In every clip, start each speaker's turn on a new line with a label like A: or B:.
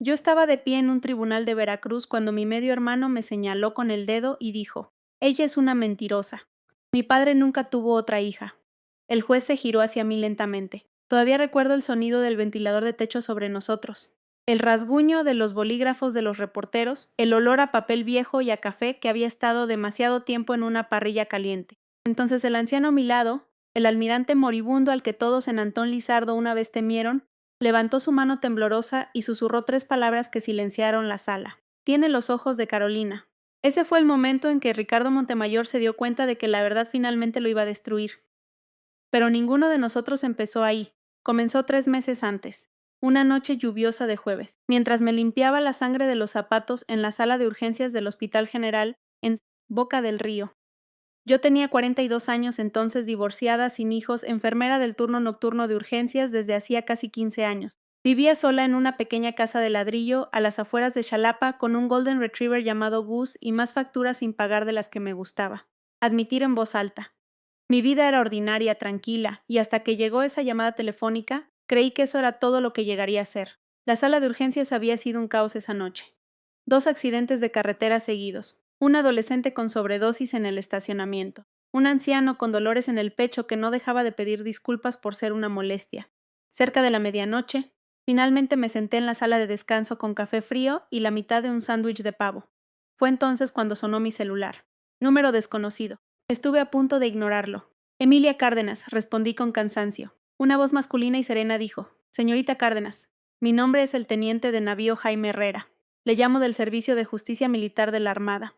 A: Yo estaba de pie en un tribunal de Veracruz cuando mi medio hermano me señaló con el dedo y dijo: «Ella es una mentirosa. Mi padre nunca tuvo otra hija». El juez se giró hacia mí lentamente. Todavía recuerdo el sonido del ventilador de techo sobre nosotros, el rasguño de los bolígrafos de los reporteros, el olor a papel viejo y a café que había estado demasiado tiempo en una parrilla caliente. Entonces el anciano a mi lado, el almirante moribundo al que todos en Antón Lizardo una vez temieron, levantó su mano temblorosa y susurró 3 palabras que silenciaron la sala. «Tiene los ojos de Carolina». Ese fue el momento en que Ricardo Montemayor se dio cuenta de que la verdad finalmente lo iba a destruir. Pero ninguno de nosotros empezó ahí. Comenzó 3 meses antes, una noche lluviosa de jueves, mientras me limpiaba la sangre de los zapatos en la sala de urgencias del Hospital General en Boca del Río. Yo tenía 42 años entonces, divorciada, sin hijos, enfermera del turno nocturno de urgencias desde hacía casi 15 años. Vivía sola en una pequeña casa de ladrillo a las afueras de Xalapa con un golden retriever llamado Gus y más facturas sin pagar de las que me gustaba. Admitir en voz alta. Mi vida era ordinaria, tranquila, y hasta que llegó esa llamada telefónica, creí que eso era todo lo que llegaría a ser. La sala de urgencias había sido un caos esa noche. 2 accidentes de carretera seguidos. Un adolescente con sobredosis en el estacionamiento. Un anciano con dolores en el pecho que no dejaba de pedir disculpas por ser una molestia. Cerca de la medianoche, finalmente me senté en la sala de descanso con café frío y la mitad de un sándwich de pavo. Fue entonces cuando sonó mi celular. Número desconocido. Estuve a punto de ignorarlo. «Emilia Cárdenas», respondí con cansancio. Una voz masculina y serena dijo: «Señorita Cárdenas, mi nombre es el teniente de navío Jaime Herrera. Le llamo del Servicio de Justicia Militar de la Armada».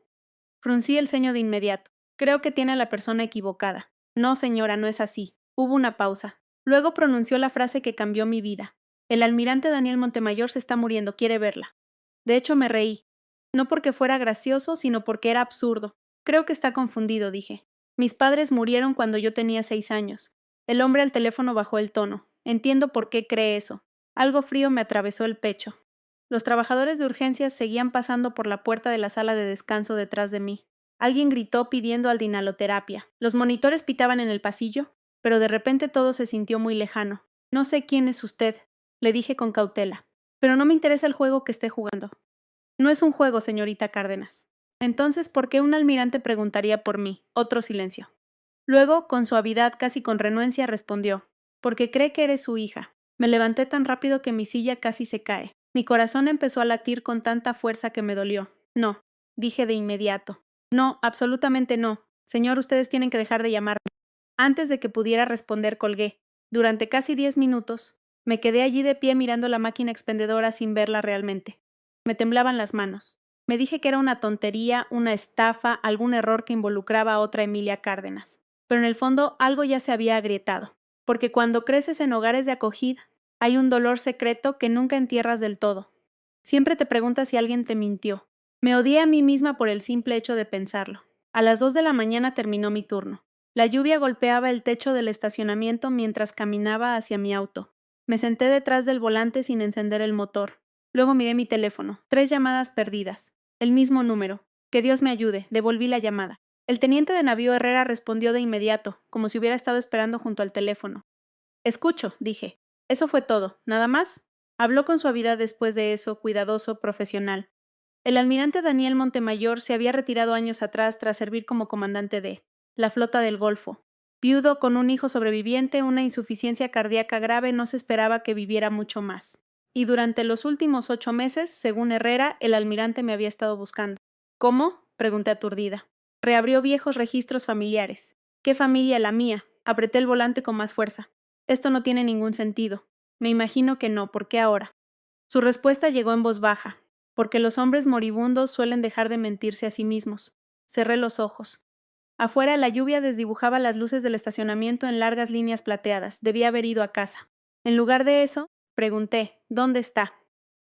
A: Fruncí el ceño de inmediato. «Creo que tiene a la persona equivocada». «No, señora, no es así». Hubo una pausa. Luego pronunció la frase que cambió mi vida. «El almirante Daniel Montemayor se está muriendo, quiere verla». De hecho, me reí. No porque fuera gracioso, sino porque era absurdo. «Creo que está confundido», dije. «Mis padres murieron cuando yo tenía 6 años». El hombre al teléfono bajó el tono. «Entiendo por qué cree eso». Algo frío me atravesó el pecho. Los trabajadores de urgencias seguían pasando por la puerta de la sala de descanso detrás de mí. Alguien gritó pidiendo aldinaloterapia. Los monitores pitaban en el pasillo, pero de repente todo se sintió muy lejano. «No sé quién es usted», le dije con cautela. «Pero no me interesa el juego que esté jugando». «No es un juego, señorita Cárdenas». «Entonces, ¿por qué un almirante preguntaría por mí?» Otro silencio. Luego, con suavidad, casi con renuencia, respondió: «Porque cree que eres su hija». Me levanté tan rápido que mi silla casi se cae. Mi corazón empezó a latir con tanta fuerza que me dolió. «No», dije de inmediato. «No, absolutamente no. Señor, ustedes tienen que dejar de llamarme». Antes de que pudiera responder, colgué. Durante casi 10 minutos, me quedé allí de pie mirando la máquina expendedora sin verla realmente. Me temblaban las manos. Me dije que era una tontería, una estafa, algún error que involucraba a otra Emilia Cárdenas. Pero en el fondo algo ya se había agrietado. Porque cuando creces en hogares de acogida, hay un dolor secreto que nunca entierras del todo. Siempre te preguntas si alguien te mintió. Me odié a mí misma por el simple hecho de pensarlo. A las 2 de la mañana terminó mi turno. La lluvia golpeaba el techo del estacionamiento mientras caminaba hacia mi auto. Me senté detrás del volante sin encender el motor. Luego miré mi teléfono. 3 llamadas perdidas. El mismo número. Que Dios me ayude. Devolví la llamada. El teniente de navío Herrera respondió de inmediato, como si hubiera estado esperando junto al teléfono. «Escucho», dije. «Eso fue todo. ¿Nada más?» Habló con suavidad después de eso, cuidadoso, profesional. El almirante Daniel Montemayor se había retirado años atrás tras servir como comandante de la Flota del Golfo. Viudo, con un hijo sobreviviente, una insuficiencia cardíaca grave, no se esperaba que viviera mucho más. Y durante los últimos 8 meses, según Herrera, el almirante me había estado buscando. «¿Cómo?», pregunté aturdida. Reabrió viejos registros familiares. «¿Qué familia? La mía». Apreté el volante con más fuerza. «Esto no tiene ningún sentido». «Me imagino que no. ¿Por qué ahora?» Su respuesta llegó en voz baja. «Porque los hombres moribundos suelen dejar de mentirse a sí mismos». Cerré los ojos. Afuera la lluvia desdibujaba las luces del estacionamiento en largas líneas plateadas. Debía haber ido a casa. En lugar de eso, pregunté: «¿Dónde está?»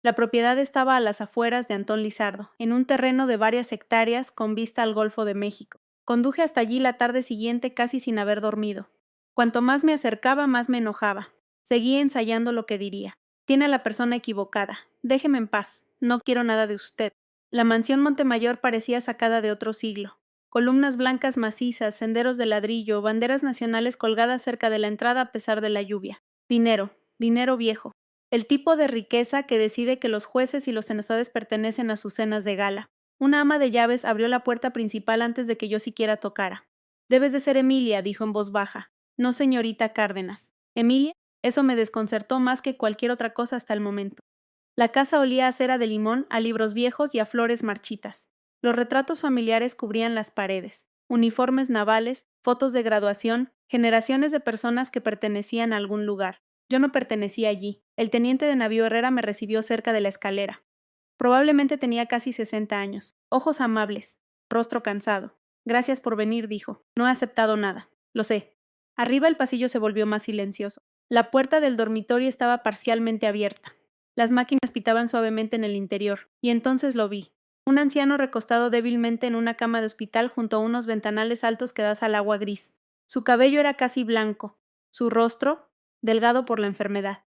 A: La propiedad estaba a las afueras de Antón Lizardo, en un terreno de varias hectáreas con vista al Golfo de México. Conduje hasta allí la tarde siguiente casi sin haber dormido. Cuanto más me acercaba, más me enojaba. Seguí ensayando lo que diría. «Tiene a la persona equivocada. Déjeme en paz. No quiero nada de usted». La mansión Montemayor parecía sacada de otro siglo. Columnas blancas macizas, senderos de ladrillo, banderas nacionales colgadas cerca de la entrada a pesar de la lluvia. Dinero, dinero viejo. El tipo de riqueza que decide que los jueces y los senadores pertenecen a sus cenas de gala. Una ama de llaves abrió la puerta principal antes de que yo siquiera tocara. Debes de ser Emilia, dijo en voz baja. No, señorita Cárdenas. ¿Emilia? Eso me desconcertó más que cualquier otra cosa hasta el momento. La casa olía a cera de limón, a libros viejos y a flores marchitas. Los retratos familiares cubrían las paredes. Uniformes navales, fotos de graduación, generaciones de personas que pertenecían a algún lugar. Yo no pertenecía allí. El teniente de navío Herrera me recibió cerca de la escalera. Probablemente tenía casi 60 años. Ojos amables. Rostro cansado. Gracias por venir, dijo. No he aceptado nada. Lo sé. Arriba el pasillo se volvió más silencioso. La puerta del dormitorio estaba parcialmente abierta. Las máquinas pitaban suavemente en el interior, y entonces lo vi. Un anciano recostado débilmente en una cama de hospital junto a unos ventanales altos que dan al agua gris. Su cabello era casi blanco, su rostro, delgado por la enfermedad.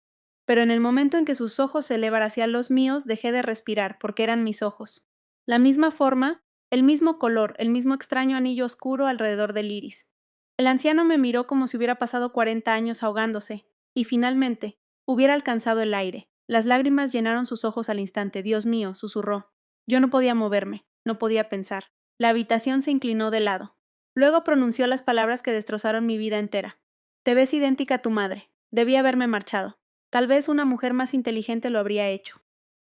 A: Pero en el momento en que sus ojos se elevaron hacia los míos, dejé de respirar, porque eran mis ojos. La misma forma, el mismo color, el mismo extraño anillo oscuro alrededor del iris. El anciano me miró como si hubiera pasado 40 años ahogándose, y finalmente, hubiera alcanzado el aire. Las lágrimas llenaron sus ojos al instante. Dios mío, susurró. Yo no podía moverme, no podía pensar. La habitación se inclinó de lado. Luego pronunció las palabras que destrozaron mi vida entera. Te ves idéntica a tu madre. Debí haberme marchado. Tal vez una mujer más inteligente lo habría hecho.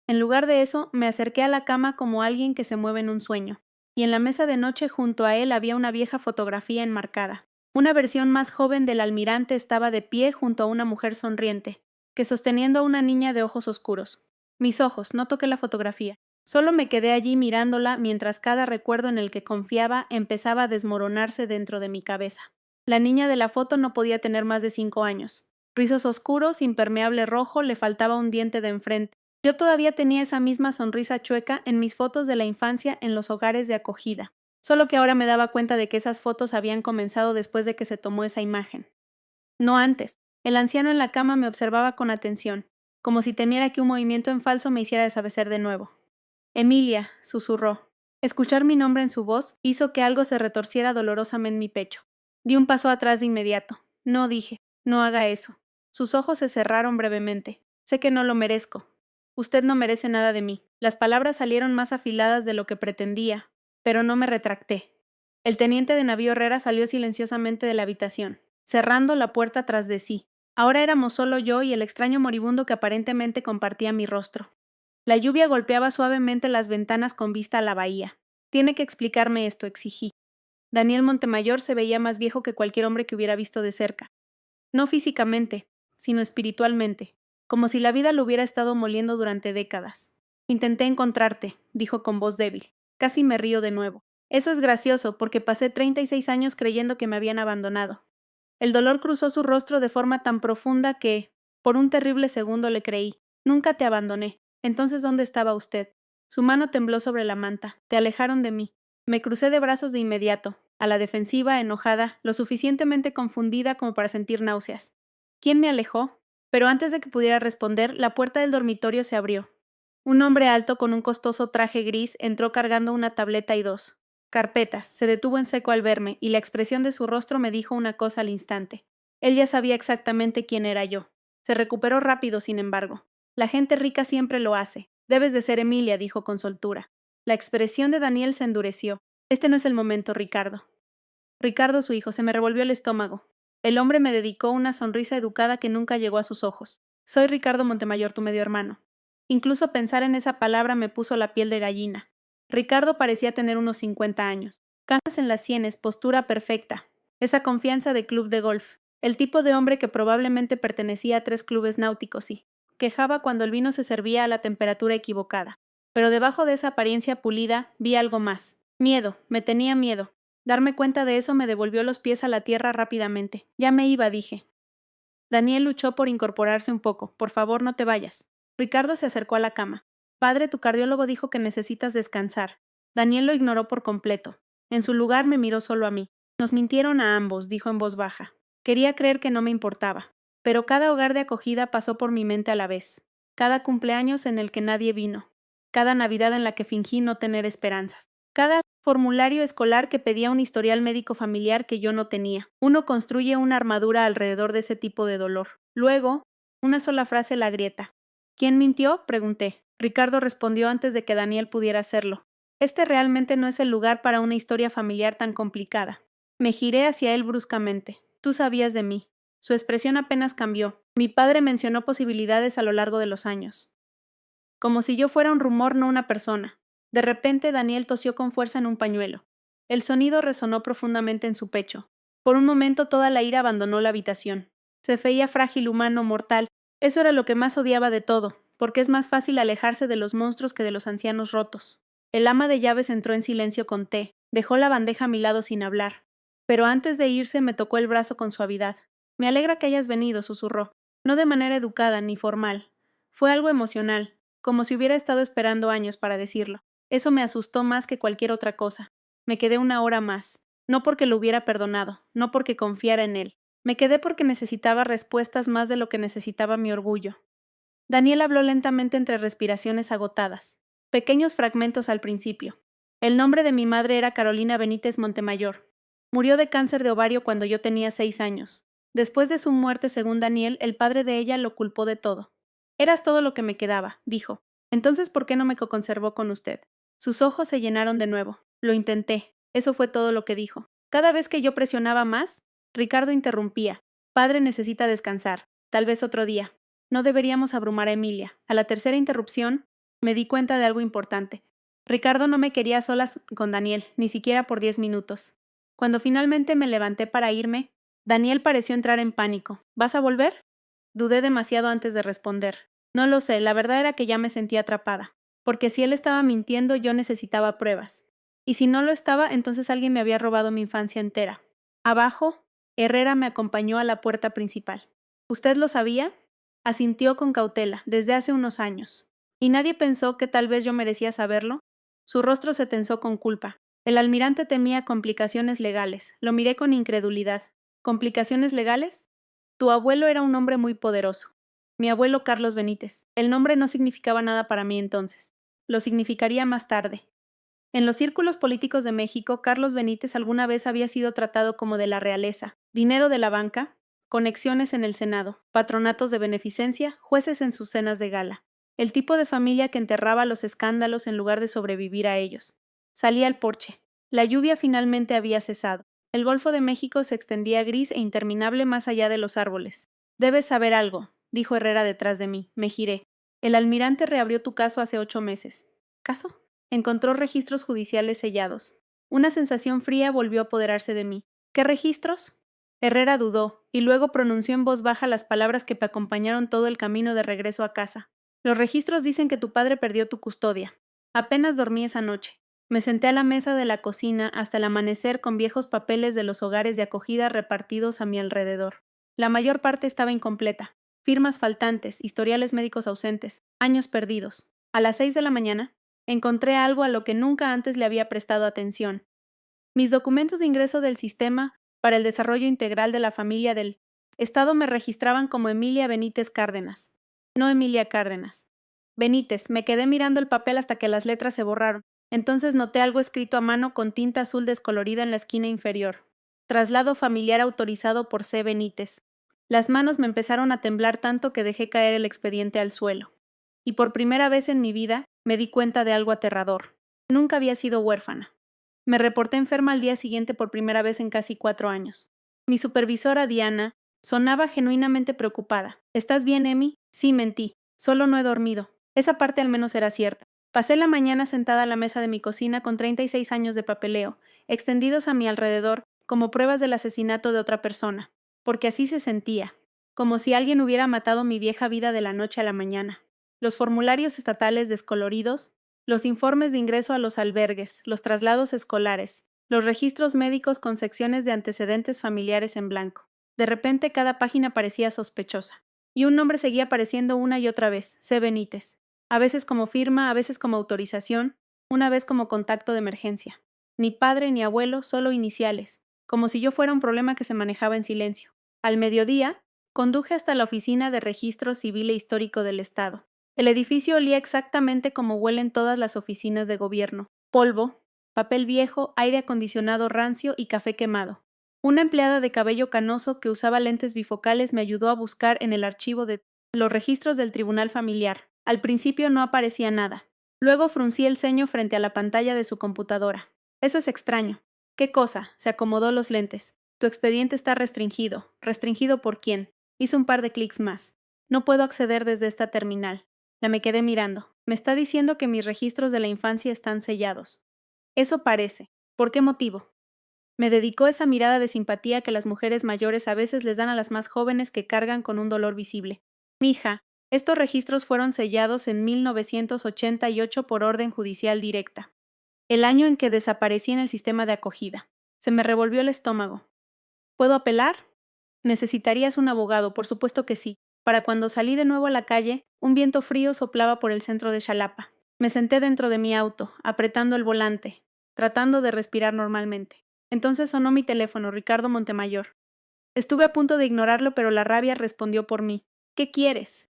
A: En lugar de eso, me acerqué a la cama como alguien que se mueve en un sueño, y en la mesa de noche junto a él había una vieja fotografía enmarcada. Una versión más joven del almirante estaba de pie junto a una mujer sonriente, que sosteniendo a una niña de ojos oscuros. Mis ojos, no toqué la fotografía. Solo me quedé allí mirándola mientras cada recuerdo en el que confiaba empezaba a desmoronarse dentro de mi cabeza. La niña de la foto no podía tener más de 5 años. Rizos oscuros, impermeable rojo, le faltaba un diente de enfrente. Yo todavía tenía esa misma sonrisa chueca en mis fotos de la infancia en los hogares de acogida. Solo que ahora me daba cuenta de que esas fotos habían comenzado después de que se tomó esa imagen. No antes. El anciano en la cama me observaba con atención, como si temiera que un movimiento en falso me hiciera desaparecer de nuevo. Emilia, susurró. Escuchar mi nombre en su voz hizo que algo se retorciera dolorosamente en mi pecho. Di un paso atrás de inmediato. No, dije, no haga eso. Sus ojos se cerraron brevemente. Sé que no lo merezco. Usted no merece nada de mí. Las palabras salieron más afiladas de lo que pretendía, pero no me retracté. El teniente de navío Herrera salió silenciosamente de la habitación, cerrando la puerta tras de sí. Ahora éramos solo yo y el extraño moribundo que aparentemente compartía mi rostro. La lluvia golpeaba suavemente las ventanas con vista a la bahía. Tiene que explicarme esto, exigí. Daniel Montemayor se veía más viejo que cualquier hombre que hubiera visto de cerca. No físicamente, sino espiritualmente, como si la vida lo hubiera estado moliendo durante décadas. Intenté encontrarte, dijo con voz débil. Casi me río de nuevo. Eso es gracioso, porque pasé 36 años creyendo que me habían abandonado. El dolor cruzó su rostro de forma tan profunda que, por un terrible segundo, le creí. Nunca te abandoné. Entonces, ¿dónde estaba usted? Su mano tembló sobre la manta. Te alejaron de mí. Me crucé de brazos de inmediato, a la defensiva, enojada, lo suficientemente confundida como para sentir náuseas. ¿Quién me alejó? Pero antes de que pudiera responder, la puerta del dormitorio se abrió. Un hombre alto con un costoso traje gris entró cargando una tableta y 2 carpetas. Se detuvo en seco al verme, y la expresión de su rostro me dijo una cosa al instante. Él ya sabía exactamente quién era yo. Se recuperó rápido, sin embargo. La gente rica siempre lo hace. Debes de ser Emilia, dijo con soltura. La expresión de Daniel se endureció. Este no es el momento, Ricardo. Ricardo, su hijo, se me revolvió el estómago. El hombre me dedicó una sonrisa educada que nunca llegó a sus ojos. Soy Ricardo Montemayor, tu medio hermano. Incluso pensar en esa palabra me puso la piel de gallina. Ricardo parecía tener unos 50 años. Canas en las sienes, postura perfecta. Esa confianza de club de golf. El tipo de hombre que probablemente pertenecía a 3 clubes náuticos y quejaba cuando el vino se servía a la temperatura equivocada. Pero debajo de esa apariencia pulida vi algo más. Miedo, me tenía miedo. Darme cuenta de eso me devolvió los pies a la tierra rápidamente. Ya me iba, dije. Daniel luchó por incorporarse un poco. Por favor, no te vayas. Ricardo se acercó a la cama. Padre, tu cardiólogo dijo que necesitas descansar. Daniel lo ignoró por completo. En su lugar me miró solo a mí. Nos mintieron a ambos, dijo en voz baja. Quería creer que no me importaba. Pero cada hogar de acogida pasó por mi mente a la vez. Cada cumpleaños en el que nadie vino. Cada Navidad en la que fingí no tener esperanzas. Cada formulario escolar que pedía un historial médico familiar que yo no tenía. Uno construye una armadura alrededor de ese tipo de dolor. Luego, una sola frase la agrieta. ¿Quién mintió?, pregunté. Ricardo respondió antes de que Daniel pudiera hacerlo. Este realmente no es el lugar para una historia familiar tan complicada. Me giré hacia él bruscamente. Tú sabías de mí. Su expresión apenas cambió. Mi padre mencionó posibilidades a lo largo de los años. Como si yo fuera un rumor, no una persona. De repente Daniel tosió con fuerza en un pañuelo. El sonido resonó profundamente en su pecho. Por un momento toda la ira abandonó la habitación. Se veía frágil, humano, mortal. Eso era lo que más odiaba de todo, porque es más fácil alejarse de los monstruos que de los ancianos rotos. El ama de llaves entró en silencio con té, dejó la bandeja a mi lado sin hablar. Pero antes de irse me tocó el brazo con suavidad. Me alegra que hayas venido, susurró. No de manera educada ni formal. Fue algo emocional, como si hubiera estado esperando años para decirlo. Eso me asustó más que cualquier otra cosa. Me quedé una hora más. No porque lo hubiera perdonado, no porque confiara en él. Me quedé porque necesitaba respuestas más de lo que necesitaba mi orgullo. Daniel habló lentamente entre respiraciones agotadas. Pequeños fragmentos al principio. El nombre de mi madre era Carolina Benítez Montemayor. Murió de cáncer de ovario cuando yo tenía 6 años. Después de su muerte, según Daniel, el padre de ella lo culpó de todo. Eras todo lo que me quedaba, dijo. Entonces, ¿por qué no me conservó con usted? Sus ojos se llenaron de nuevo. Lo intenté. Eso fue todo lo que dijo. Cada vez que yo presionaba más, Ricardo interrumpía. Padre necesita descansar. Tal vez otro día. No deberíamos abrumar a Emilia. A la tercera interrupción, me di cuenta de algo importante. Ricardo no me quería a solas con Daniel, ni siquiera por 10 minutos. Cuando finalmente me levanté para irme, Daniel pareció entrar en pánico. ¿Vas a volver? Dudé demasiado antes de responder. No lo sé, la verdad era que ya me sentía atrapada. Porque si él estaba mintiendo, yo necesitaba pruebas. Y si no lo estaba, entonces alguien me había robado mi infancia entera. Abajo, Herrera me acompañó a la puerta principal. ¿Usted lo sabía? Asintió con cautela, desde hace unos años. ¿Y nadie pensó que tal vez yo merecía saberlo? Su rostro se tensó con culpa. El almirante temía complicaciones legales. Lo miré con incredulidad. ¿Complicaciones legales? Tu abuelo era un hombre muy poderoso. Mi abuelo Carlos Benítez. El nombre no significaba nada para mí entonces. Lo significaría más tarde. En los círculos políticos de México, Carlos Benítez alguna vez había sido tratado como de la realeza, dinero de la banca, conexiones en el Senado, patronatos de beneficencia, jueces en sus cenas de gala. El tipo de familia que enterraba los escándalos en lugar de sobrevivir a ellos. Salí al porche. La lluvia finalmente había cesado. El Golfo de México se extendía gris e interminable más allá de los árboles. Debes saber algo, dijo Herrera detrás de mí. Me giré. El almirante reabrió tu caso hace 8 meses. ¿Caso? Encontró registros judiciales sellados. Una sensación fría volvió a apoderarse de mí. ¿Qué registros? Herrera dudó, y luego pronunció en voz baja las palabras que me acompañaron todo el camino de regreso a casa. Los registros dicen que tu padre perdió tu custodia. Apenas dormí esa noche. Me senté a la mesa de la cocina hasta el amanecer con viejos papeles de los hogares de acogida repartidos a mi alrededor. La mayor parte estaba incompleta. Firmas faltantes, historiales médicos ausentes, años perdidos. A las 6 de la mañana, encontré algo a lo que nunca antes le había prestado atención. Mis documentos de ingreso del sistema para el desarrollo integral de la familia del Estado me registraban como Emilia Benítez Cárdenas. No Emilia Cárdenas. Benítez, me quedé mirando el papel hasta que las letras se borraron. Entonces noté algo escrito a mano con tinta azul descolorida en la esquina inferior. Traslado familiar autorizado por C. Benítez. Las manos me empezaron a temblar tanto que dejé caer el expediente al suelo. Y por primera vez en mi vida me di cuenta de algo aterrador. Nunca había sido huérfana. Me reporté enferma al día siguiente por primera vez en casi 4 años. Mi supervisora, Diana, sonaba genuinamente preocupada. ¿Estás bien, Emmy? Sí, mentí. Solo no he dormido. Esa parte al menos era cierta. Pasé la mañana sentada a la mesa de mi cocina con 36 años de papeleo, extendidos a mi alrededor como pruebas del asesinato de otra persona. Porque así se sentía. Como si alguien hubiera matado mi vieja vida de la noche a la mañana. Los formularios estatales descoloridos, los informes de ingreso a los albergues, los traslados escolares, los registros médicos con secciones de antecedentes familiares en blanco. De repente cada página parecía sospechosa. Y un nombre seguía apareciendo una y otra vez, C. Benítez. A veces como firma, a veces como autorización, una vez como contacto de emergencia. Ni padre ni abuelo, solo iniciales, como si yo fuera un problema que se manejaba en silencio. Al mediodía, conduje hasta la oficina de registro civil e histórico del Estado. El edificio olía exactamente como huelen todas las oficinas de gobierno: polvo, papel viejo, aire acondicionado rancio y café quemado. Una empleada de cabello canoso que usaba lentes bifocales me ayudó a buscar en el archivo de Los registros del tribunal familiar. Al principio no aparecía nada. Luego fruncí el ceño frente a la pantalla de su computadora. Eso es extraño. ¿Qué cosa? Se acomodó los lentes. Tu expediente está restringido. ¿Restringido por quién? Hizo un par de clics más. No puedo acceder desde esta terminal. La me quedé mirando. Me está diciendo que mis registros de la infancia están sellados. Eso parece. ¿Por qué motivo? Me dedicó esa mirada de simpatía que las mujeres mayores a veces les dan a las más jóvenes que cargan con un dolor visible. Mija, estos registros fueron sellados en 1988 por orden judicial directa, el año en que desaparecí en el sistema de acogida. Se me revolvió el estómago. ¿Puedo apelar? Necesitarías un abogado, por supuesto que sí. Para cuando salí de nuevo a la calle, un viento frío soplaba por el centro de Xalapa. Me senté dentro de mi auto, apretando el volante, tratando de respirar normalmente. Entonces sonó mi teléfono, Ricardo Montemayor. Estuve a punto de ignorarlo, pero la rabia respondió por mí. ¿Qué quieres?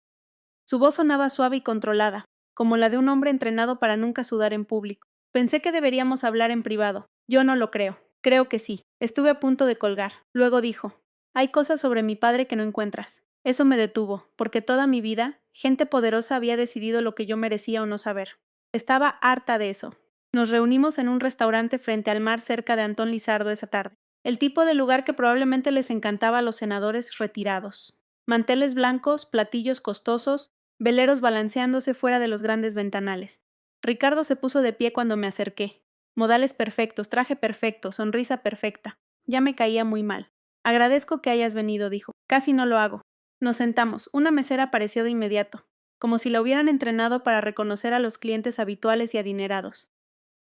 A: Su voz sonaba suave y controlada, como la de un hombre entrenado para nunca sudar en público. Pensé que deberíamos hablar en privado. Yo no lo creo. Creo que sí. Estuve a punto de colgar. Luego dijo, hay cosas sobre mi padre que no encuentras. Eso me detuvo, porque toda mi vida, gente poderosa había decidido lo que yo merecía o no saber. Estaba harta de eso. Nos reunimos en un restaurante frente al mar cerca de Antón Lizardo esa tarde. El tipo de lugar que probablemente les encantaba a los senadores retirados. Manteles blancos, platillos costosos, veleros balanceándose fuera de los grandes ventanales. Ricardo se puso de pie cuando me acerqué. Modales perfectos, traje perfecto, sonrisa perfecta. Ya me caía muy mal. Agradezco que hayas venido, dijo. Casi no lo hago. Nos sentamos. Una mesera apareció de inmediato, como si la hubieran entrenado para reconocer a los clientes habituales y adinerados.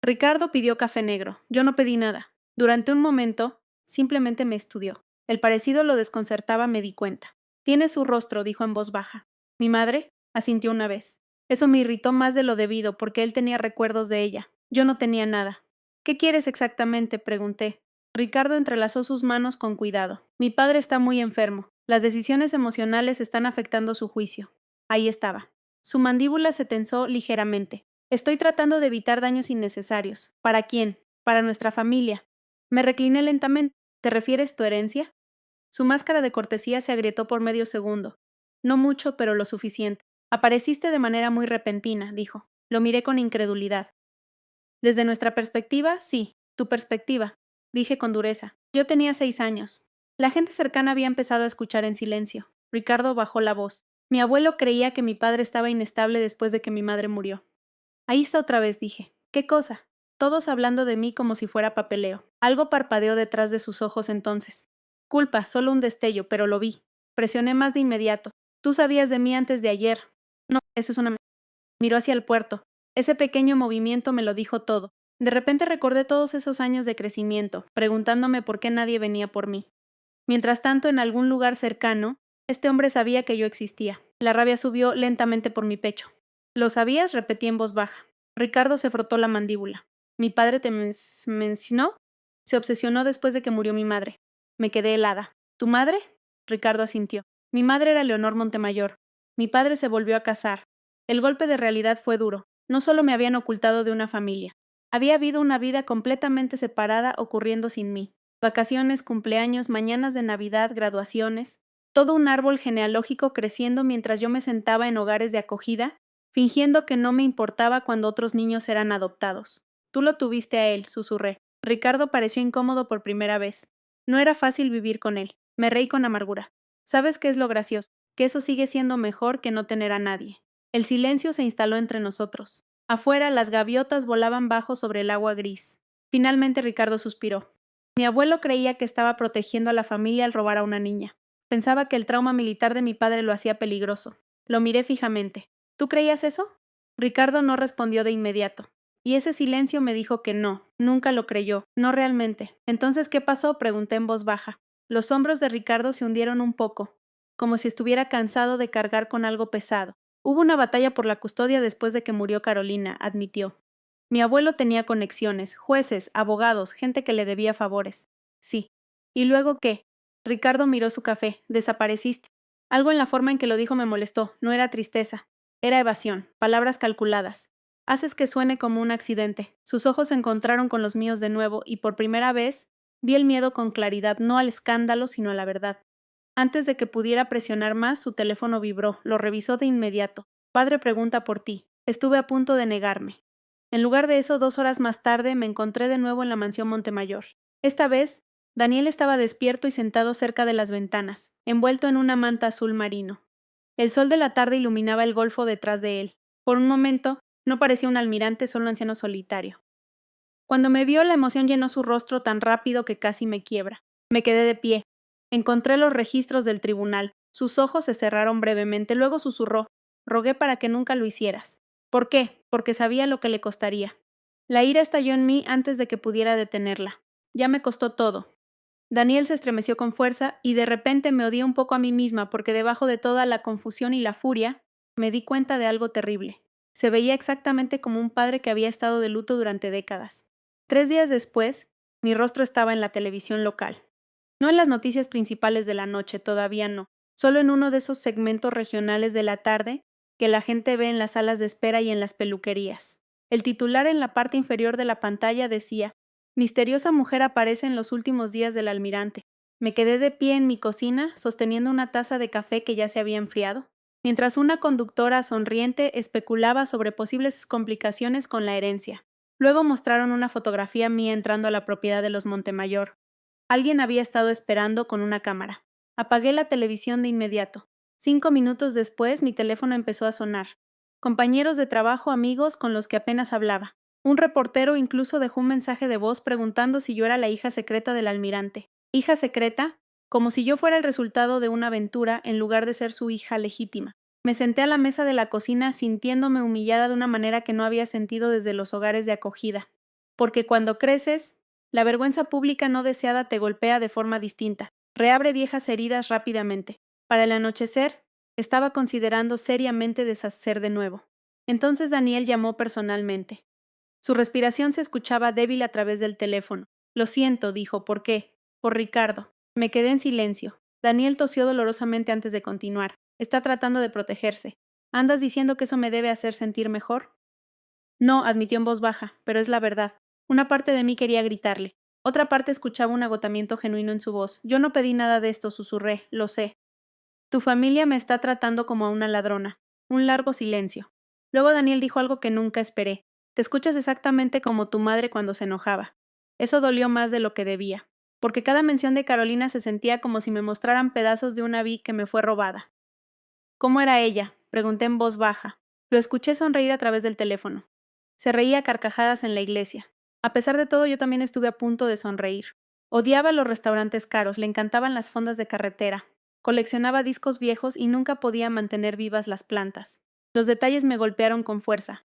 A: Ricardo pidió café negro. Yo no pedí nada. Durante un momento, simplemente me estudió. El parecido lo desconcertaba, me di cuenta. Tiene su rostro, dijo en voz baja. ¿Mi madre? Asintió una vez. Eso me irritó más de lo debido, porque él tenía recuerdos de ella. Yo no tenía nada. ¿Qué quieres exactamente? Pregunté. Ricardo entrelazó sus manos con cuidado. Mi padre está muy enfermo. Las decisiones emocionales están afectando su juicio. Ahí estaba. Su mandíbula se tensó ligeramente. Estoy tratando de evitar daños innecesarios. ¿Para quién? Para nuestra familia. Me recliné lentamente. ¿Te refieres tu herencia? Su máscara de cortesía se agrietó por medio segundo. No mucho, pero lo suficiente. Apareciste de manera muy repentina, dijo. Lo miré con incredulidad. Desde nuestra perspectiva, sí. Tu perspectiva, dije con dureza. Yo tenía 6 años. La gente cercana había empezado a escuchar en silencio. Ricardo bajó la voz. Mi abuelo creía que mi padre estaba inestable después de que mi madre murió. Ahí está otra vez, dije. ¿Qué cosa? Todos hablando de mí como si fuera papeleo. Algo parpadeó detrás de sus ojos entonces. Culpa, solo un destello, pero lo vi. Presioné más de inmediato. Tú sabías de mí antes de ayer. No, eso es una... Miró hacia el puerto. Ese pequeño movimiento me lo dijo todo. De repente recordé todos esos años de crecimiento, preguntándome por qué nadie venía por mí. Mientras tanto, en algún lugar cercano, este hombre sabía que yo existía. La rabia subió lentamente por mi pecho. ¿Lo sabías? Repetí en voz baja. Ricardo se frotó la mandíbula. ¿Mi padre te mencionó? Se obsesionó después de que murió mi madre. Me quedé helada. ¿Tu madre? Ricardo asintió. Mi madre era Leonor Montemayor. Mi padre se volvió a casar. El golpe de realidad fue duro. No solo me habían ocultado de una familia. Había habido una vida completamente separada ocurriendo sin mí. Vacaciones, cumpleaños, mañanas de Navidad, graduaciones. Todo un árbol genealógico creciendo mientras yo me sentaba en hogares de acogida, fingiendo que no me importaba cuando otros niños eran adoptados. Tú lo tuviste a él, susurré. Ricardo pareció incómodo por primera vez. No era fácil vivir con él. Me reí con amargura. ¿Sabes qué es lo gracioso? Que eso sigue siendo mejor que no tener a nadie. El silencio se instaló entre nosotros. Afuera, las gaviotas volaban bajo sobre el agua gris. Finalmente Ricardo suspiró. Mi abuelo creía que estaba protegiendo a la familia al robar a una niña. Pensaba que el trauma militar de mi padre lo hacía peligroso. Lo miré fijamente. ¿Tú creías eso? Ricardo no respondió de inmediato. Y ese silencio me dijo que no, nunca lo creyó, no realmente. Entonces, ¿qué pasó? Pregunté en voz baja. Los hombros de Ricardo se hundieron un poco, como si estuviera cansado de cargar con algo pesado. Hubo una batalla por la custodia después de que murió Carolina, admitió. Mi abuelo tenía conexiones, jueces, abogados, gente que le debía favores. Sí. ¿Y luego qué? Ricardo miró su café. Desapareciste. Algo en la forma en que lo dijo me molestó. No era tristeza. Era evasión, palabras calculadas. Haces que suene como un accidente. Sus ojos se encontraron con los míos de nuevo y por primera vez vi el miedo con claridad, no al escándalo, sino a la verdad. Antes de que pudiera presionar más, su teléfono vibró, lo revisó de inmediato. Padre pregunta por ti. Estuve a punto de negarme. En lugar de eso, 2 horas más tarde, me encontré de nuevo en la mansión Montemayor. Esta vez, Daniel estaba despierto y sentado cerca de las ventanas, envuelto en una manta azul marino. El sol de la tarde iluminaba el golfo detrás de él. Por un momento, no parecía un almirante, solo un anciano solitario. Cuando me vio, la emoción llenó su rostro tan rápido que casi me quiebra. Me quedé de pie. Encontré los registros del tribunal. Sus ojos se cerraron brevemente, luego susurró: «Rogué para que nunca lo hicieras». ¿Por qué? Porque sabía lo que le costaría. La ira estalló en mí antes de que pudiera detenerla. Ya me costó todo. Daniel se estremeció con fuerza y de repente me odié un poco a mí misma porque debajo de toda la confusión y la furia, me di cuenta de algo terrible. Se veía exactamente como un padre que había estado de luto durante décadas. 3 días después, mi rostro estaba en la televisión local. No en las noticias principales de la noche, todavía no. Solo en uno de esos segmentos regionales de la tarde que la gente ve en las salas de espera y en las peluquerías. El titular en la parte inferior de la pantalla decía: «Misteriosa mujer aparece en los últimos días del almirante». Me quedé de pie en mi cocina, sosteniendo una taza de café que ya se había enfriado, mientras una conductora sonriente especulaba sobre posibles complicaciones con la herencia. Luego mostraron una fotografía mía entrando a la propiedad de los Montemayor. Alguien había estado esperando con una cámara. Apagué la televisión de inmediato. 5 minutos después, mi teléfono empezó a sonar. Compañeros de trabajo, amigos con los que apenas hablaba. Un reportero incluso dejó un mensaje de voz preguntando si yo era la hija secreta del almirante. ¿Hija secreta? Como si yo fuera el resultado de una aventura en lugar de ser su hija legítima. Me senté a la mesa de la cocina sintiéndome humillada de una manera que no había sentido desde los hogares de acogida. Porque cuando creces, la vergüenza pública no deseada te golpea de forma distinta. Reabre viejas heridas rápidamente. Para el anochecer, estaba considerando seriamente deshacer de nuevo. Entonces Daniel llamó personalmente. Su respiración se escuchaba débil a través del teléfono. «Lo siento», dijo. «¿Por qué?» «Por Ricardo». Me quedé en silencio. Daniel tosió dolorosamente antes de continuar. «Está tratando de protegerse. ¿Andas diciendo que eso me debe hacer sentir mejor?» «No», admitió en voz baja, «pero es la verdad. Una parte de mí quería gritarle. Otra parte escuchaba un agotamiento genuino en su voz. Yo no pedí nada de esto», susurré. «Lo sé. Tu familia me está tratando como a una ladrona». Un largo silencio. Luego Daniel dijo algo que nunca esperé. «Te escuchas exactamente como tu madre cuando se enojaba». Eso dolió más de lo que debía, porque cada mención de Carolina se sentía como si me mostraran pedazos de una vi que me fue robada. «¿Cómo era ella?», pregunté en voz baja. Lo escuché sonreír a través del teléfono. Se reía a carcajadas en la iglesia. A pesar de todo, yo también estuve a punto de sonreír. Odiaba los restaurantes caros, le encantaban las fondas de carretera. Coleccionaba discos viejos y nunca podía mantener vivas las plantas. Los detalles me golpearon con fuerza.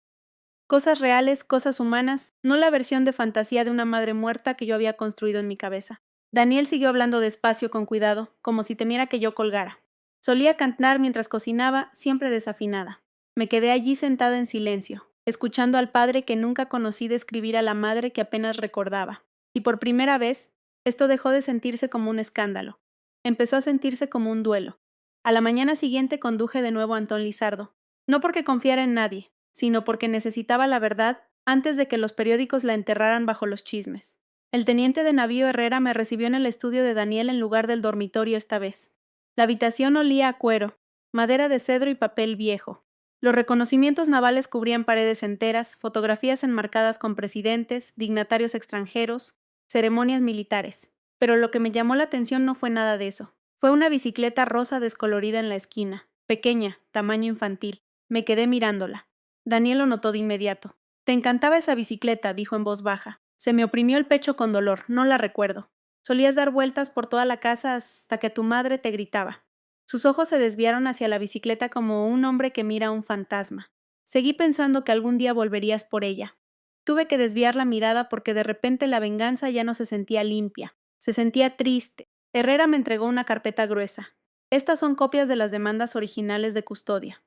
A: Cosas reales, cosas humanas, no la versión de fantasía de una madre muerta que yo había construido en mi cabeza. Daniel siguió hablando despacio, con cuidado, como si temiera que yo colgara. Solía cantar mientras cocinaba, siempre desafinada. Me quedé allí sentada en silencio, escuchando al padre que nunca conocí describir a la madre que apenas recordaba. Y por primera vez, esto dejó de sentirse como un escándalo. Empezó a sentirse como un duelo. A la mañana siguiente conduje de nuevo a Antón Lizardo. No porque confiara en nadie, sino porque necesitaba la verdad antes de que los periódicos la enterraran bajo los chismes. El teniente de navío Herrera me recibió en el estudio de Daniel en lugar del dormitorio esta vez. La habitación olía a cuero, madera de cedro y papel viejo. Los reconocimientos navales cubrían paredes enteras, fotografías enmarcadas con presidentes, dignatarios extranjeros, ceremonias militares. Pero lo que me llamó la atención no fue nada de eso. Fue una bicicleta rosa descolorida en la esquina, pequeña, tamaño infantil. Me quedé mirándola. Daniel lo notó de inmediato. «Te encantaba esa bicicleta», dijo en voz baja. Se me oprimió el pecho con dolor, no la recuerdo. Solías dar vueltas por toda la casa hasta que tu madre te gritaba. Sus ojos se desviaron hacia la bicicleta como un hombre que mira a un fantasma. Seguí pensando que algún día volverías por ella. Tuve que desviar la mirada porque de repente la venganza ya no se sentía limpia. Se sentía triste. Herrera me entregó una carpeta gruesa. Estas son copias de las demandas originales de custodia.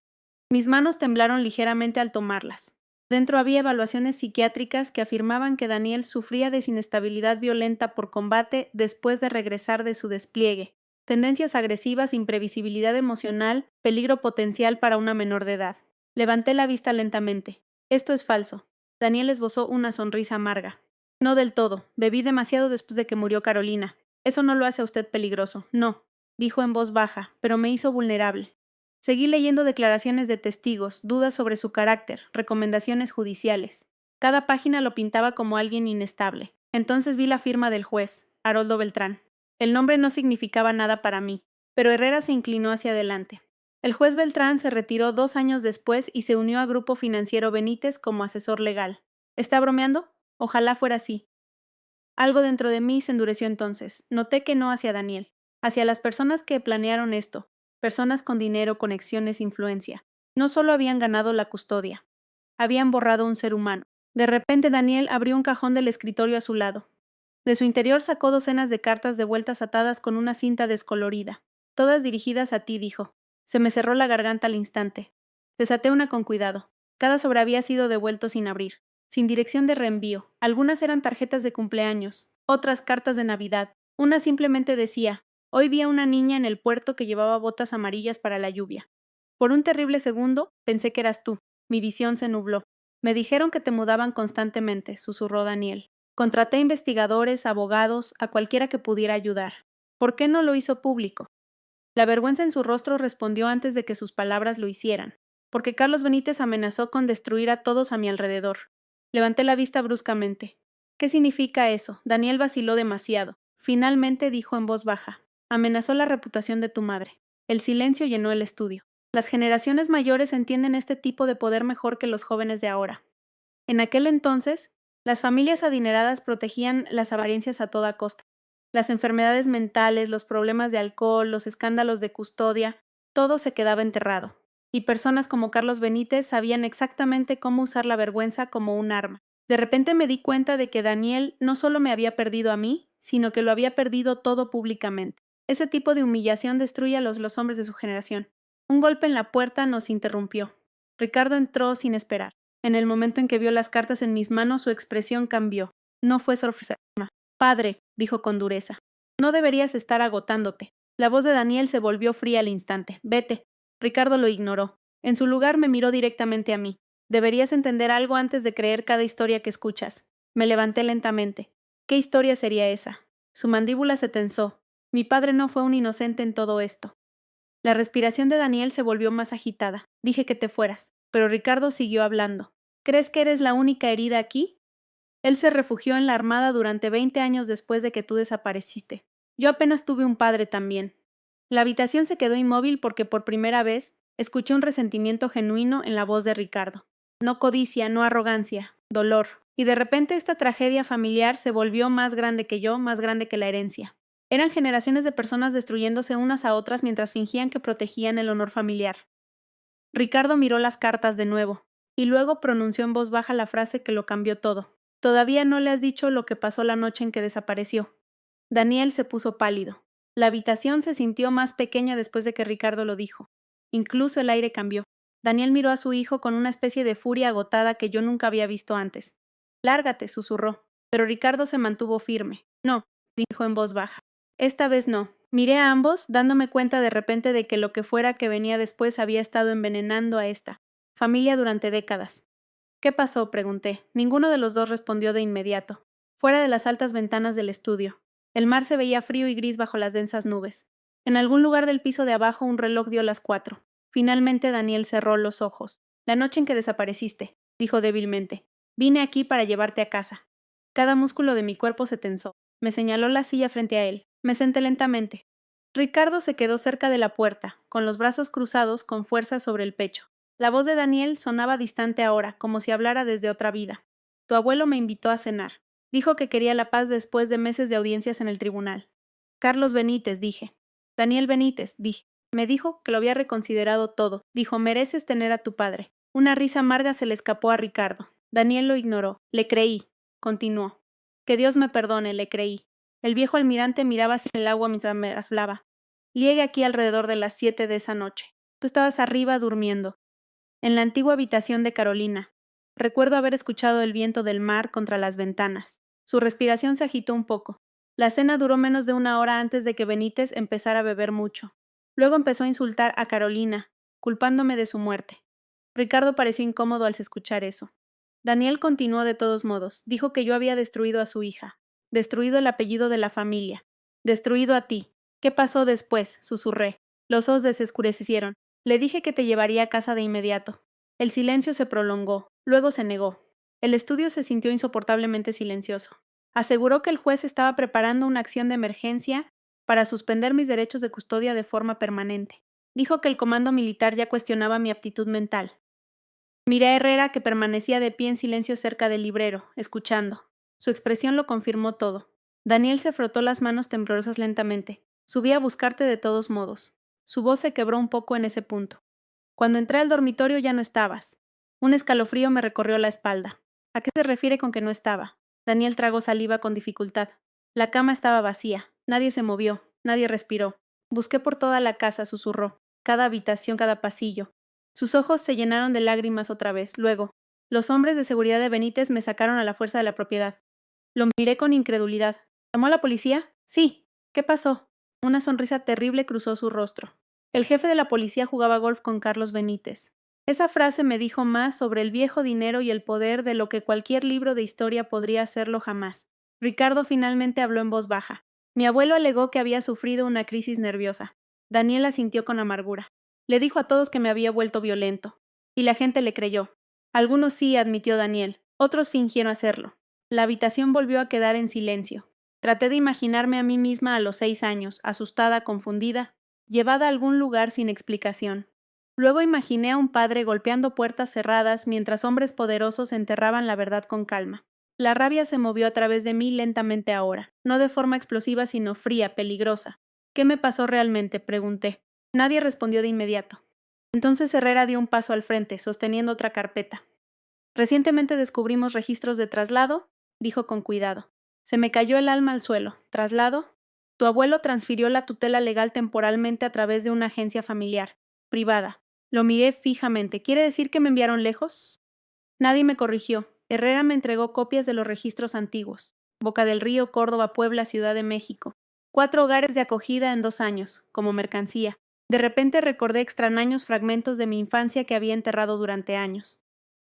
A: Mis manos temblaron ligeramente al tomarlas. Dentro había evaluaciones psiquiátricas que afirmaban que Daniel sufría de inestabilidad violenta por combate después de regresar de su despliegue, tendencias agresivas, imprevisibilidad emocional, peligro potencial para una menor de edad. Levanté la vista lentamente. «Esto es falso». Daniel esbozó una sonrisa amarga. «No del todo. Bebí demasiado después de que murió Carolina. Eso no lo hace a usted peligroso. No». dijo en voz baja, pero me hizo vulnerable. Seguí leyendo declaraciones de testigos, dudas sobre su carácter, recomendaciones judiciales. Cada página lo pintaba como alguien inestable. Entonces vi la firma del juez, Haroldo Beltrán. El nombre no significaba nada para mí, pero Herrera se inclinó hacia adelante. El juez Beltrán se retiró 2 años después y se unió a Grupo Financiero Benítez como asesor legal. ¿Está bromeando? Ojalá fuera así. Algo dentro de mí se endureció entonces. Noté que no hacia Daniel, hacia las personas que planearon esto, personas con dinero, conexiones, influencia. No solo habían ganado la custodia, habían borrado un ser humano. De repente Daniel abrió un cajón del escritorio a su lado. De su interior sacó docenas de cartas de vueltas atadas con una cinta descolorida. Todas dirigidas a ti, dijo. Se me cerró la garganta al instante. Desaté una con cuidado. Cada sobre había sido devuelto sin abrir, sin dirección de reenvío. Algunas eran tarjetas de cumpleaños, otras cartas de Navidad. Una simplemente decía: hoy vi a una niña en el puerto que llevaba botas amarillas para la lluvia. Por un terrible segundo pensé que eras tú. Mi visión se nubló. Me dijeron que te mudaban constantemente, susurró Daniel. Contraté investigadores, abogados, a cualquiera que pudiera ayudar. ¿Por qué no lo hizo público? La vergüenza en su rostro respondió antes de que sus palabras lo hicieran. Porque Carlos Benítez amenazó con destruir a todos a mi alrededor. Levanté la vista bruscamente. ¿Qué significa eso? Daniel vaciló demasiado. Finalmente dijo en voz baja: amenazó la reputación de tu madre. El silencio llenó el estudio. Las generaciones mayores entienden este tipo de poder mejor que los jóvenes de ahora. En aquel entonces, las familias adineradas protegían las apariencias a toda costa. Las enfermedades mentales, los problemas de alcohol, los escándalos de custodia, todo se quedaba enterrado. Y personas como Carlos Benítez sabían exactamente cómo usar la vergüenza como un arma. De repente me di cuenta de que Daniel no solo me había perdido a mí, sino que lo había perdido todo públicamente. Ese tipo de humillación destruye a los hombres de su generación. Un golpe en la puerta nos interrumpió. Ricardo entró sin esperar. En el momento en que vio las cartas en mis manos, su expresión cambió. No fue sorpresa. Padre, dijo con dureza, no deberías estar agotándote. La voz de Daniel se volvió fría al instante. Vete. Ricardo lo ignoró. En su lugar me miró directamente a mí. Deberías entender algo antes de creer cada historia que escuchas. Me levanté lentamente. ¿Qué historia sería esa? Su mandíbula se tensó. Mi padre no fue un inocente en todo esto. La respiración de Daniel se volvió más agitada. Dije que te fueras, pero Ricardo siguió hablando. ¿Crees que eres la única herida aquí? Él se refugió en la Armada durante 20 años después de que tú desapareciste. Yo apenas tuve un padre también. La habitación se quedó inmóvil porque por primera vez escuché un resentimiento genuino en la voz de Ricardo. No codicia, no arrogancia, dolor. Y de repente esta tragedia familiar se volvió más grande que yo, más grande que la herencia. Eran generaciones de personas destruyéndose unas a otras mientras fingían que protegían el honor familiar. Ricardo miró las cartas de nuevo, y luego pronunció en voz baja la frase que lo cambió todo. Todavía no le has dicho lo que pasó la noche en que desapareció. Daniel se puso pálido. La habitación se sintió más pequeña después de que Ricardo lo dijo. Incluso el aire cambió. Daniel miró a su hijo con una especie de furia agotada que yo nunca había visto antes. Lárgate, susurró. Pero Ricardo se mantuvo firme. No, dijo en voz baja. Esta vez no. Miré a ambos, dándome cuenta de repente de que lo que fuera que venía después había estado envenenando a esta familia durante décadas. ¿Qué pasó?, pregunté. Ninguno de los dos respondió de inmediato. Fuera de las altas ventanas del estudio. El mar se veía frío y gris bajo las densas nubes. En algún lugar del piso de abajo un reloj dio las 4. Finalmente Daniel cerró los ojos. La noche en que desapareciste, dijo débilmente. Vine aquí para llevarte a casa. Cada músculo de mi cuerpo se tensó. Me señaló la silla frente a él. Me senté lentamente. Ricardo se quedó cerca de la puerta, con los brazos cruzados con fuerza sobre el pecho. La voz de Daniel sonaba distante ahora, como si hablara desde otra vida. Tu abuelo me invitó a cenar. Dijo que quería la paz después de meses de audiencias en el tribunal. Carlos Benítez, dije. Daniel Benítez, dije. Me dijo que lo había reconsiderado todo. Dijo, mereces tener a tu padre. Una risa amarga se le escapó a Ricardo. Daniel lo ignoró. Le creí. Continuó. Que Dios me perdone, le creí. El viejo almirante miraba hacia el agua mientras me hablaba. Llegué aquí alrededor de las 7 de esa noche. Tú estabas arriba durmiendo. En la antigua habitación de Carolina. Recuerdo haber escuchado el viento del mar contra las ventanas. Su respiración se agitó un poco. La cena duró menos de 1 hora antes de que Benítez empezara a beber mucho. Luego empezó a insultar a Carolina, culpándome de su muerte. Ricardo pareció incómodo al escuchar eso. Daniel continuó de todos modos. Dijo que yo había destruido a su hija, destruido el apellido de la familia, destruido a ti. ¿Qué pasó después? Susurré. Los ojos desescurecieron. Le dije que te llevaría a casa de inmediato. El silencio se prolongó. Luego se negó. El estudio se sintió insoportablemente silencioso. Aseguró que el juez estaba preparando una acción de emergencia para suspender mis derechos de custodia de forma permanente. Dijo que el comando militar ya cuestionaba mi aptitud mental. Miré a Herrera, que permanecía de pie en silencio cerca del librero, escuchando. Su expresión lo confirmó todo. Daniel se frotó las manos temblorosas lentamente. Subí a buscarte de todos modos. Su voz se quebró un poco en ese punto. Cuando entré al dormitorio ya no estabas. Un escalofrío me recorrió la espalda. ¿A qué se refiere con que no estaba? Daniel tragó saliva con dificultad. La cama estaba vacía. Nadie se movió. Nadie respiró. Busqué por toda la casa, susurró. Cada habitación, cada pasillo. Sus ojos se llenaron de lágrimas otra vez. Luego, los hombres de seguridad de Benítez me sacaron a la fuerza de la propiedad. Lo miré con incredulidad. ¿Llamó a la policía? Sí. ¿Qué pasó? Una sonrisa terrible cruzó su rostro. El jefe de la policía jugaba golf con Carlos Benítez. Esa frase me dijo más sobre el viejo dinero y el poder de lo que cualquier libro de historia podría hacerlo jamás. Ricardo finalmente habló en voz baja. Mi abuelo alegó que había sufrido una crisis nerviosa. Daniel asintió con amargura. Le dijo a todos que me había vuelto violento. Y la gente le creyó. Algunos sí, admitió Daniel. Otros fingieron hacerlo. La habitación volvió a quedar en silencio. Traté de imaginarme a mí misma a los 6 años, asustada, confundida, llevada a algún lugar sin explicación. Luego imaginé a un padre golpeando puertas cerradas mientras hombres poderosos enterraban la verdad con calma. La rabia se movió a través de mí lentamente ahora, no de forma explosiva sino fría, peligrosa. ¿Qué me pasó realmente?, pregunté. Nadie respondió de inmediato. Entonces Herrera dio un paso al frente, sosteniendo otra carpeta. Recientemente descubrimos registros de traslado, dijo con cuidado. Se me cayó el alma al suelo. ¿Traslado? Tu abuelo transfirió la tutela legal temporalmente a través de una agencia familiar, privada. Lo miré fijamente. ¿Quiere decir que me enviaron lejos? Nadie me corrigió. Herrera me entregó copias de los registros antiguos. Boca del Río, Córdoba, Puebla, Ciudad de México. 4 hogares de acogida en 2 años, como mercancía. De repente recordé extraños fragmentos de mi infancia que había enterrado durante años.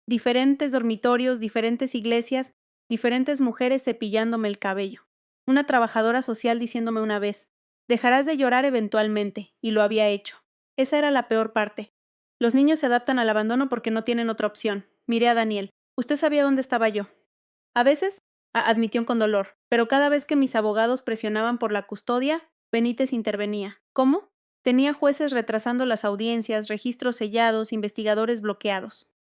A: Diferentes dormitorios, diferentes iglesias, diferentes mujeres cepillándome el cabello. Una trabajadora social diciéndome una vez, dejarás de llorar eventualmente, y lo había hecho. Esa era la peor parte. Los niños se adaptan al abandono porque no tienen otra opción. Miré a Daniel. ¿Usted sabía dónde estaba yo? A veces, admitió con dolor, pero cada vez que mis abogados presionaban por la custodia, Benítez intervenía. ¿Cómo? Tenía jueces retrasando las audiencias, registros sellados, investigadores bloqueados.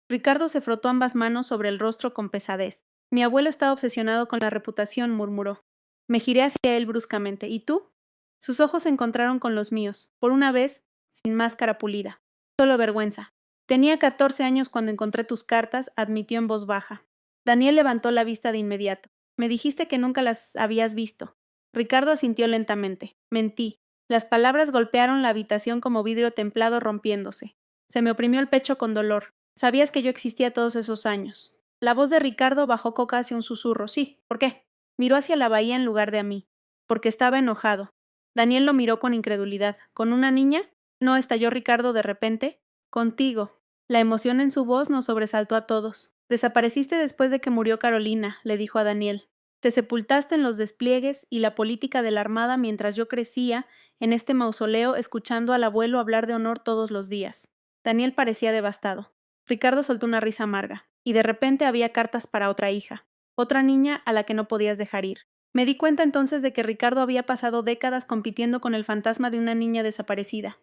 A: Ricardo se frotó ambas manos sobre el rostro con pesadez. Mi abuelo estaba obsesionado con la reputación, murmuró. Me giré hacia él bruscamente. ¿Y tú? Sus ojos se encontraron con los míos, por una vez, sin máscara pulida. Solo vergüenza. Tenía 14 años cuando encontré tus cartas, admitió en voz baja. Daniel levantó la vista de inmediato. Me dijiste que nunca las habías visto. Ricardo asintió lentamente. Mentí. Las palabras golpearon la habitación como vidrio templado rompiéndose. Se me oprimió el pecho con dolor. Sabías que yo existía todos esos años. La voz de Ricardo bajó casi un susurro. Sí, ¿por qué? Miró hacia la bahía en lugar de a mí. Porque estaba enojado. Daniel lo miró con incredulidad. ¿Con una niña? No, estalló Ricardo de repente. Contigo. La emoción en su voz nos sobresaltó a todos. Desapareciste después de que murió Carolina, le dijo a Daniel. Te sepultaste en los despliegues y la política de la Armada mientras yo crecía en este mausoleo escuchando al abuelo hablar de honor todos los días. Daniel parecía devastado. Ricardo soltó una risa amarga. Y de repente había cartas para otra hija. Otra niña a la que no podías dejar ir. Me di cuenta entonces de que Ricardo había pasado décadas compitiendo con el fantasma de una niña desaparecida.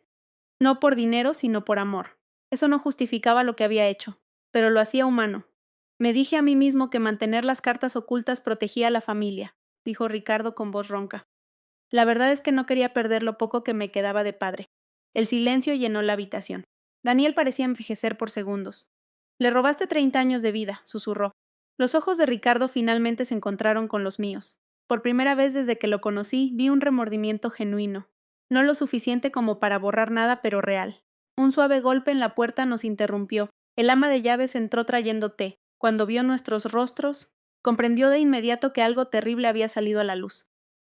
A: No por dinero, sino por amor. Eso no justificaba lo que había hecho, pero lo hacía humano. Me dije a mí mismo que mantener las cartas ocultas protegía a la familia, dijo Ricardo con voz ronca. La verdad es que no quería perder lo poco que me quedaba de padre. El silencio llenó la habitación. Daniel parecía envejecer por segundos. Le robaste 30 años de vida, susurró. Los ojos de Ricardo finalmente se encontraron con los míos. Por primera vez desde que lo conocí, vi un remordimiento genuino. No lo suficiente como para borrar nada, pero real. Un suave golpe en la puerta nos interrumpió. El ama de llaves entró trayendo té. Cuando vio nuestros rostros, comprendió de inmediato que algo terrible había salido a la luz.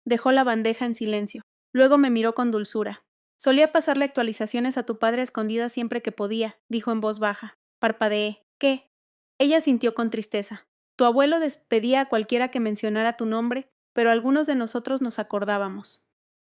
A: Dejó la bandeja en silencio. Luego me miró con dulzura. Solía pasarle actualizaciones a tu padre a escondidas siempre que podía, dijo en voz baja. Parpadeé. ¿Qué? Ella sintió con tristeza. Tu abuelo despedía a cualquiera que mencionara tu nombre, pero algunos de nosotros nos acordábamos.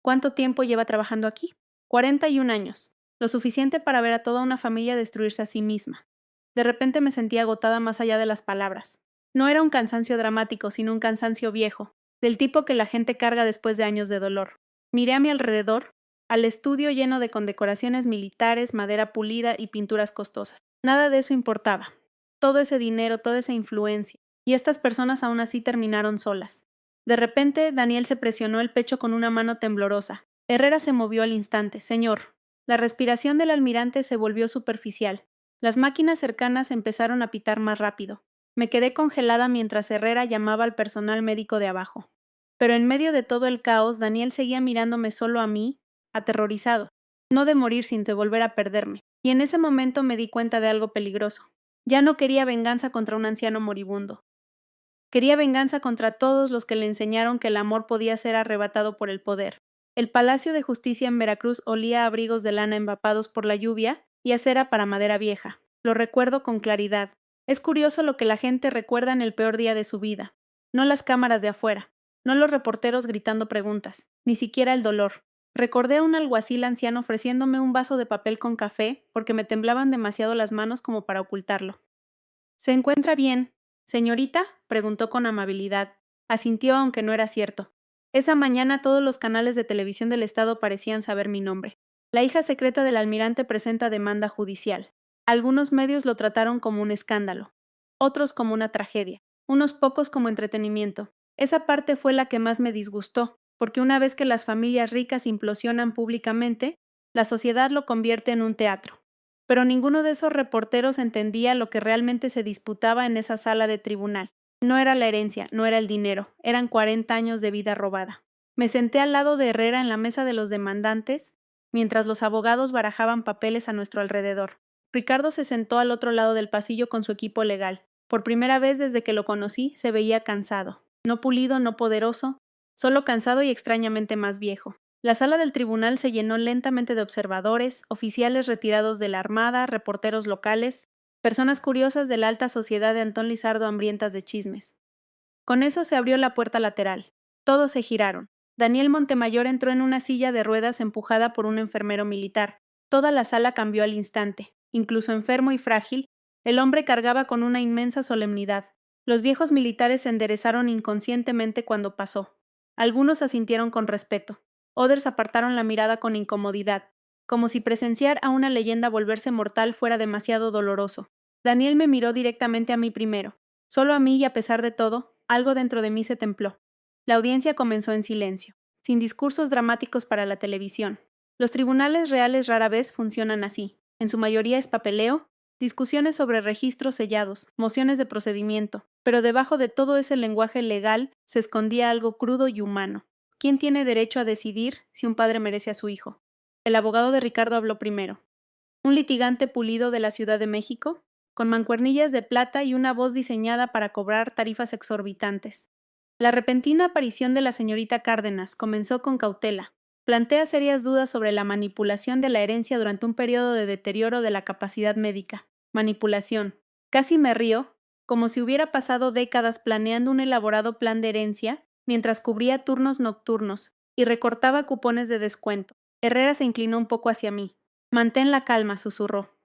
A: ¿Cuánto tiempo lleva trabajando aquí? 41 años, lo suficiente para ver a toda una familia destruirse a sí misma. De repente me sentí agotada más allá de las palabras. No era un cansancio dramático, sino un cansancio viejo, del tipo que la gente carga después de años de dolor. Miré a mi alrededor, al estudio lleno de condecoraciones militares, madera pulida y pinturas costosas. Nada de eso importaba. Todo ese dinero, toda esa influencia, y estas personas aún así terminaron solas. De repente, Daniel se presionó el pecho con una mano temblorosa. Herrera se movió al instante. Señor. La respiración del almirante se volvió superficial. Las máquinas cercanas empezaron a pitar más rápido. Me quedé congelada mientras Herrera llamaba al personal médico de abajo. Pero en medio de todo el caos, Daniel seguía mirándome solo a mí, aterrorizado. No de morir sin de volver a perderme. Y en ese momento me di cuenta de algo peligroso. Ya no quería venganza contra un anciano moribundo. Quería venganza contra todos los que le enseñaron que el amor podía ser arrebatado por el poder. El Palacio de Justicia en Veracruz olía a abrigos de lana empapados por la lluvia y a cera para madera vieja. Lo recuerdo con claridad. Es curioso lo que la gente recuerda en el peor día de su vida. No las cámaras de afuera, no los reporteros gritando preguntas, ni siquiera el dolor. Recordé a un alguacil anciano ofreciéndome un vaso de papel con café porque me temblaban demasiado las manos como para ocultarlo. ¿Se encuentra bien, señorita?, preguntó con amabilidad. Asintió aunque no era cierto. Esa mañana todos los canales de televisión del estado parecían saber mi nombre. La hija secreta del almirante presenta demanda judicial. Algunos medios lo trataron como un escándalo, otros como una tragedia, unos pocos como entretenimiento. Esa parte fue la que más me disgustó, porque una vez que las familias ricas implosionan públicamente, la sociedad lo convierte en un teatro. Pero ninguno de esos reporteros entendía lo que realmente se disputaba en esa sala de tribunal. No era la herencia, no era el dinero, eran 40 años de vida robada. Me senté al lado de Herrera en la mesa de los demandantes, mientras los abogados barajaban papeles a nuestro alrededor. Ricardo se sentó al otro lado del pasillo con su equipo legal. Por primera vez desde que lo conocí, se veía cansado. No pulido, no poderoso, solo cansado y extrañamente más viejo. La sala del tribunal se llenó lentamente de observadores, oficiales retirados de la Armada, reporteros locales, personas curiosas de la alta sociedad de Antón Lizardo hambrientas de chismes. Con eso se abrió la puerta lateral. Todos se giraron. Daniel Montemayor entró en una silla de ruedas empujada por un enfermero militar. Toda la sala cambió al instante. Incluso enfermo y frágil, el hombre cargaba con una inmensa solemnidad. Los viejos militares se enderezaron inconscientemente cuando pasó. Algunos asintieron con respeto. Others apartaron la mirada con incomodidad, como si presenciar a una leyenda volverse mortal fuera demasiado doloroso. Daniel me miró directamente a mí primero. Solo a mí y a pesar de todo, algo dentro de mí se templó. La audiencia comenzó en silencio, sin discursos dramáticos para la televisión. Los tribunales reales rara vez funcionan así. En su mayoría es papeleo, discusiones sobre registros sellados, mociones de procedimiento, pero debajo de todo ese lenguaje legal se escondía algo crudo y humano. ¿Quién tiene derecho a decidir si un padre merece a su hijo? El abogado de Ricardo habló primero. Un litigante pulido de la Ciudad de México, con mancuernillas de plata y una voz diseñada para cobrar tarifas exorbitantes. La repentina aparición de la señorita Cárdenas comenzó con cautela. Plantea serias dudas sobre la manipulación de la herencia durante un periodo de deterioro de la capacidad médica. Manipulación. Casi me río, como si hubiera pasado décadas planeando un elaborado plan de herencia, mientras cubría turnos nocturnos y recortaba cupones de descuento. Herrera se inclinó un poco hacia mí. Mantén la calma, susurró.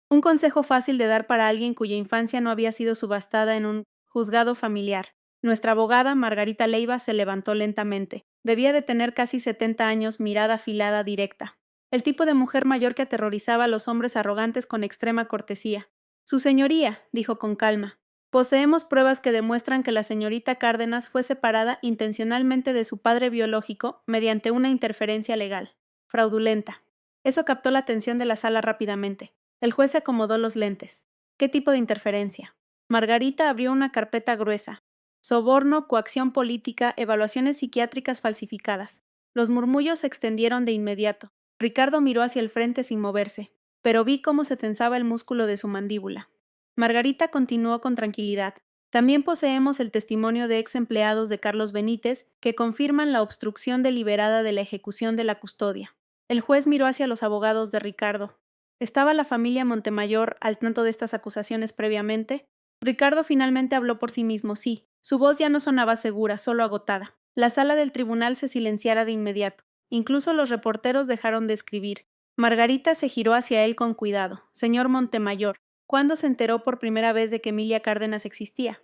A: Un consejo fácil de dar para alguien cuya infancia no había sido subastada en un juzgado familiar. Nuestra abogada, Margarita Leiva, se levantó lentamente. Debía de tener casi 70 años, mirada afilada, directa. El tipo de mujer mayor que aterrorizaba a los hombres arrogantes con extrema cortesía. Su señoría, dijo con calma. Poseemos pruebas que demuestran que la señorita Cárdenas fue separada intencionalmente de su padre biológico mediante una interferencia legal. Fraudulenta. Eso captó la atención de la sala rápidamente. El juez se acomodó los lentes. ¿Qué tipo de interferencia? Margarita abrió una carpeta gruesa. Soborno, coacción política, evaluaciones psiquiátricas falsificadas. Los murmullos se extendieron de inmediato. Ricardo miró hacia el frente sin moverse, pero vi cómo se tensaba el músculo de su mandíbula. Margarita continuó con tranquilidad. También poseemos el testimonio de ex empleados de Carlos Benítez que confirman la obstrucción deliberada de la ejecución de la custodia. El juez miró hacia los abogados de Ricardo. ¿Estaba la familia Montemayor al tanto de estas acusaciones previamente? Ricardo finalmente habló por sí mismo, sí. Su voz ya no sonaba segura, solo agotada. La sala del tribunal se silenciara de inmediato. Incluso los reporteros dejaron de escribir. Margarita se giró hacia él con cuidado. Señor Montemayor, ¿cuándo se enteró por primera vez de que Emilia Cárdenas existía?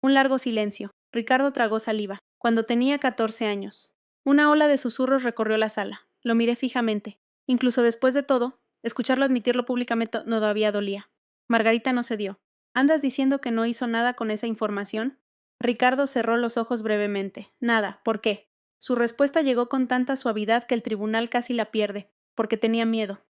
A: Un largo silencio. Ricardo tragó saliva. Cuando tenía 14 años. Una ola de susurros recorrió la sala. Lo miré fijamente. Incluso después de todo, escucharlo admitirlo públicamente todavía dolía. Margarita no cedió. ¿Andas diciendo que no hizo nada con esa información? Ricardo cerró los ojos brevemente. Nada. ¿Por qué? Su respuesta llegó con tanta suavidad que el tribunal casi la pierde, porque tenía miedo.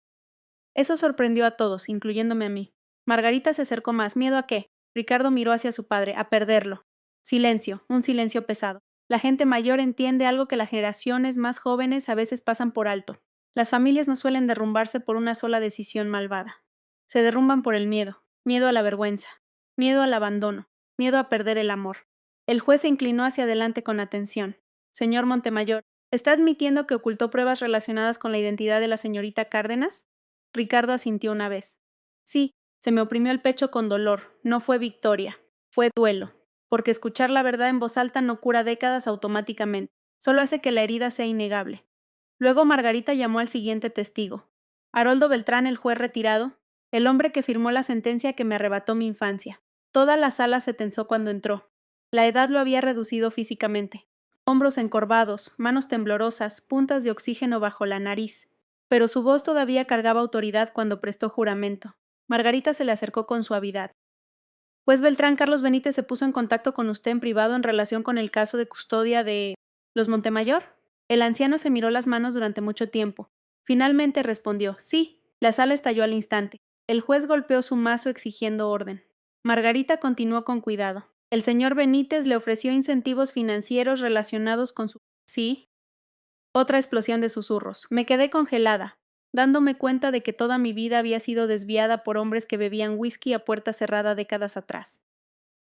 A: Eso sorprendió a todos, incluyéndome a mí. Margarita se acercó más. ¿Miedo a qué? Ricardo miró hacia su padre, a perderlo. Silencio, un silencio pesado. La gente mayor entiende algo que las generaciones más jóvenes a veces pasan por alto. Las familias no suelen derrumbarse por una sola decisión malvada. Se derrumban por el miedo, miedo a la vergüenza, miedo al abandono, miedo a perder el amor. El juez se inclinó hacia adelante con atención. Señor Montemayor, ¿está admitiendo que ocultó pruebas relacionadas con la identidad de la señorita Cárdenas? Ricardo asintió una vez. Sí, se me oprimió el pecho con dolor. No fue victoria, fue duelo. Porque escuchar la verdad en voz alta no cura décadas automáticamente, solo hace que la herida sea innegable. Luego Margarita llamó al siguiente testigo. Haroldo Beltrán, el juez retirado, el hombre que firmó la sentencia que me arrebató mi infancia. Toda la sala se tensó cuando entró. La edad lo había reducido físicamente. Hombros encorvados, manos temblorosas, puntas de oxígeno bajo la nariz. Pero su voz todavía cargaba autoridad cuando prestó juramento. Margarita se le acercó con suavidad. Juez Beltrán, Carlos Benítez se puso en contacto con usted en privado en relación con el caso de custodia de los Montemayor. El anciano se miró las manos durante mucho tiempo. Finalmente respondió, sí. La sala estalló al instante. El juez golpeó su mazo exigiendo orden. Margarita continuó con cuidado. El señor Benítez le ofreció incentivos financieros relacionados con su... Sí. Otra explosión de susurros. Me quedé congelada, dándome cuenta de que toda mi vida había sido desviada por hombres que bebían whisky a puerta cerrada décadas atrás.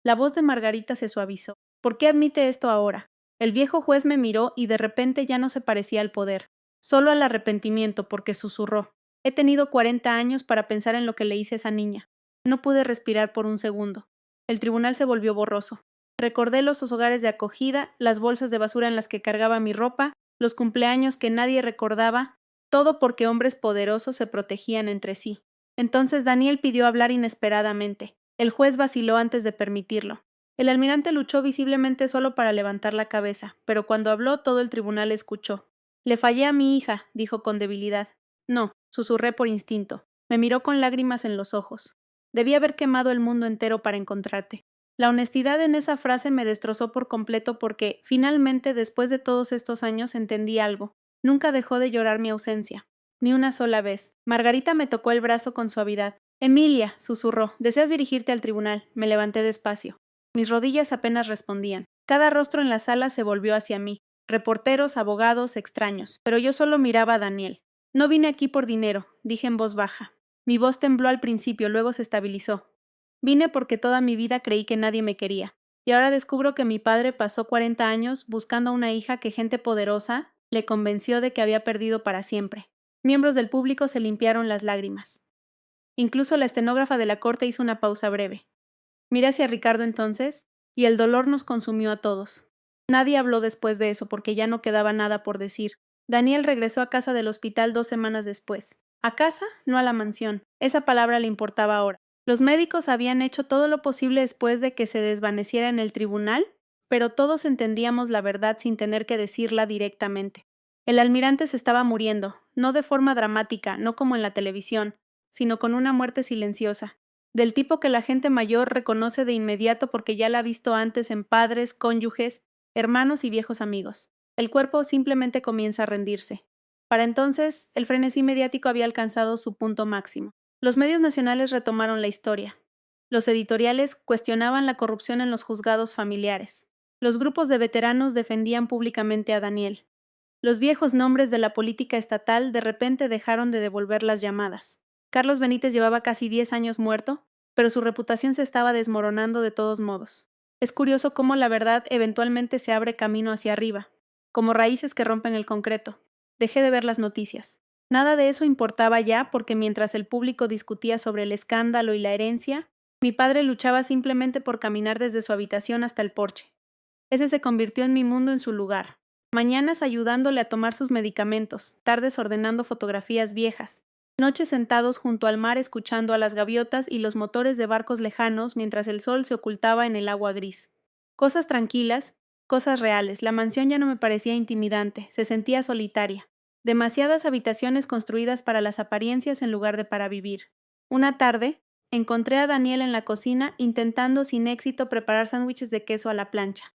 A: La voz de Margarita se suavizó. ¿Por qué admite esto ahora? El viejo juez me miró y de repente ya no se parecía al poder, solo al arrepentimiento, porque susurró. He tenido 40 años para pensar en lo que le hice a esa niña. No pude respirar por un segundo. El tribunal se volvió borroso. Recordé los hogares de acogida, las bolsas de basura en las que cargaba mi ropa, los cumpleaños que nadie recordaba, todo porque hombres poderosos se protegían entre sí. Entonces Daniel pidió hablar inesperadamente. El juez vaciló antes de permitirlo. El almirante luchó visiblemente solo para levantar la cabeza, pero cuando habló todo el tribunal escuchó. Le fallé a mi hija, dijo con debilidad. No, susurré por instinto. Me miró con lágrimas en los ojos. Debí haber quemado el mundo entero para encontrarte. La honestidad en esa frase me destrozó por completo porque, finalmente, después de todos estos años, entendí algo. Nunca dejó de llorar mi ausencia. Ni una sola vez. Margarita me tocó el brazo con suavidad. Emilia, susurró, ¿deseas dirigirte al tribunal? Me levanté despacio. Mis rodillas apenas respondían. Cada rostro en la sala se volvió hacia mí. Reporteros, abogados, extraños. Pero yo solo miraba a Daniel. No vine aquí por dinero, dije en voz baja. Mi voz tembló al principio, luego se estabilizó. Vine porque toda mi vida creí que nadie me quería. Y ahora descubro que mi padre pasó 40 años buscando a una hija que gente poderosa le convenció de que había perdido para siempre. Miembros del público se limpiaron las lágrimas. Incluso la estenógrafa de la corte hizo una pausa breve. Miré hacia Ricardo entonces, y el dolor nos consumió a todos. Nadie habló después de eso porque ya no quedaba nada por decir. Daniel regresó a casa del hospital 2 semanas después. ¿A casa? No a la mansión. Esa palabra le importaba ahora. Los médicos habían hecho todo lo posible después de que se desvaneciera en el tribunal, pero todos entendíamos la verdad sin tener que decirla directamente. El almirante se estaba muriendo, no de forma dramática, no como en la televisión, sino con una muerte silenciosa, del tipo que la gente mayor reconoce de inmediato porque ya la ha visto antes en padres, cónyuges, hermanos y viejos amigos. El cuerpo simplemente comienza a rendirse. Para entonces, el frenesí mediático había alcanzado su punto máximo. Los medios nacionales retomaron la historia. Los editoriales cuestionaban la corrupción en los juzgados familiares. Los grupos de veteranos defendían públicamente a Daniel. Los viejos nombres de la política estatal de repente dejaron de devolver las llamadas. Carlos Benítez llevaba casi 10 años muerto, pero su reputación se estaba desmoronando de todos modos. Es curioso cómo la verdad eventualmente se abre camino hacia arriba, como raíces que rompen el concreto. Dejé de ver las noticias. Nada de eso importaba ya porque mientras el público discutía sobre el escándalo y la herencia, mi padre luchaba simplemente por caminar desde su habitación hasta el porche. Ese se convirtió en mi mundo en su lugar. Mañanas ayudándole a tomar sus medicamentos, tardes ordenando fotografías viejas, noches sentados junto al mar escuchando a las gaviotas y los motores de barcos lejanos mientras el sol se ocultaba en el agua gris. Cosas tranquilas, cosas reales. La mansión ya no me parecía intimidante, se sentía solitaria. Demasiadas habitaciones construidas para las apariencias en lugar de para vivir. Una tarde, encontré a Daniel en la cocina intentando sin éxito preparar sándwiches de queso a la plancha.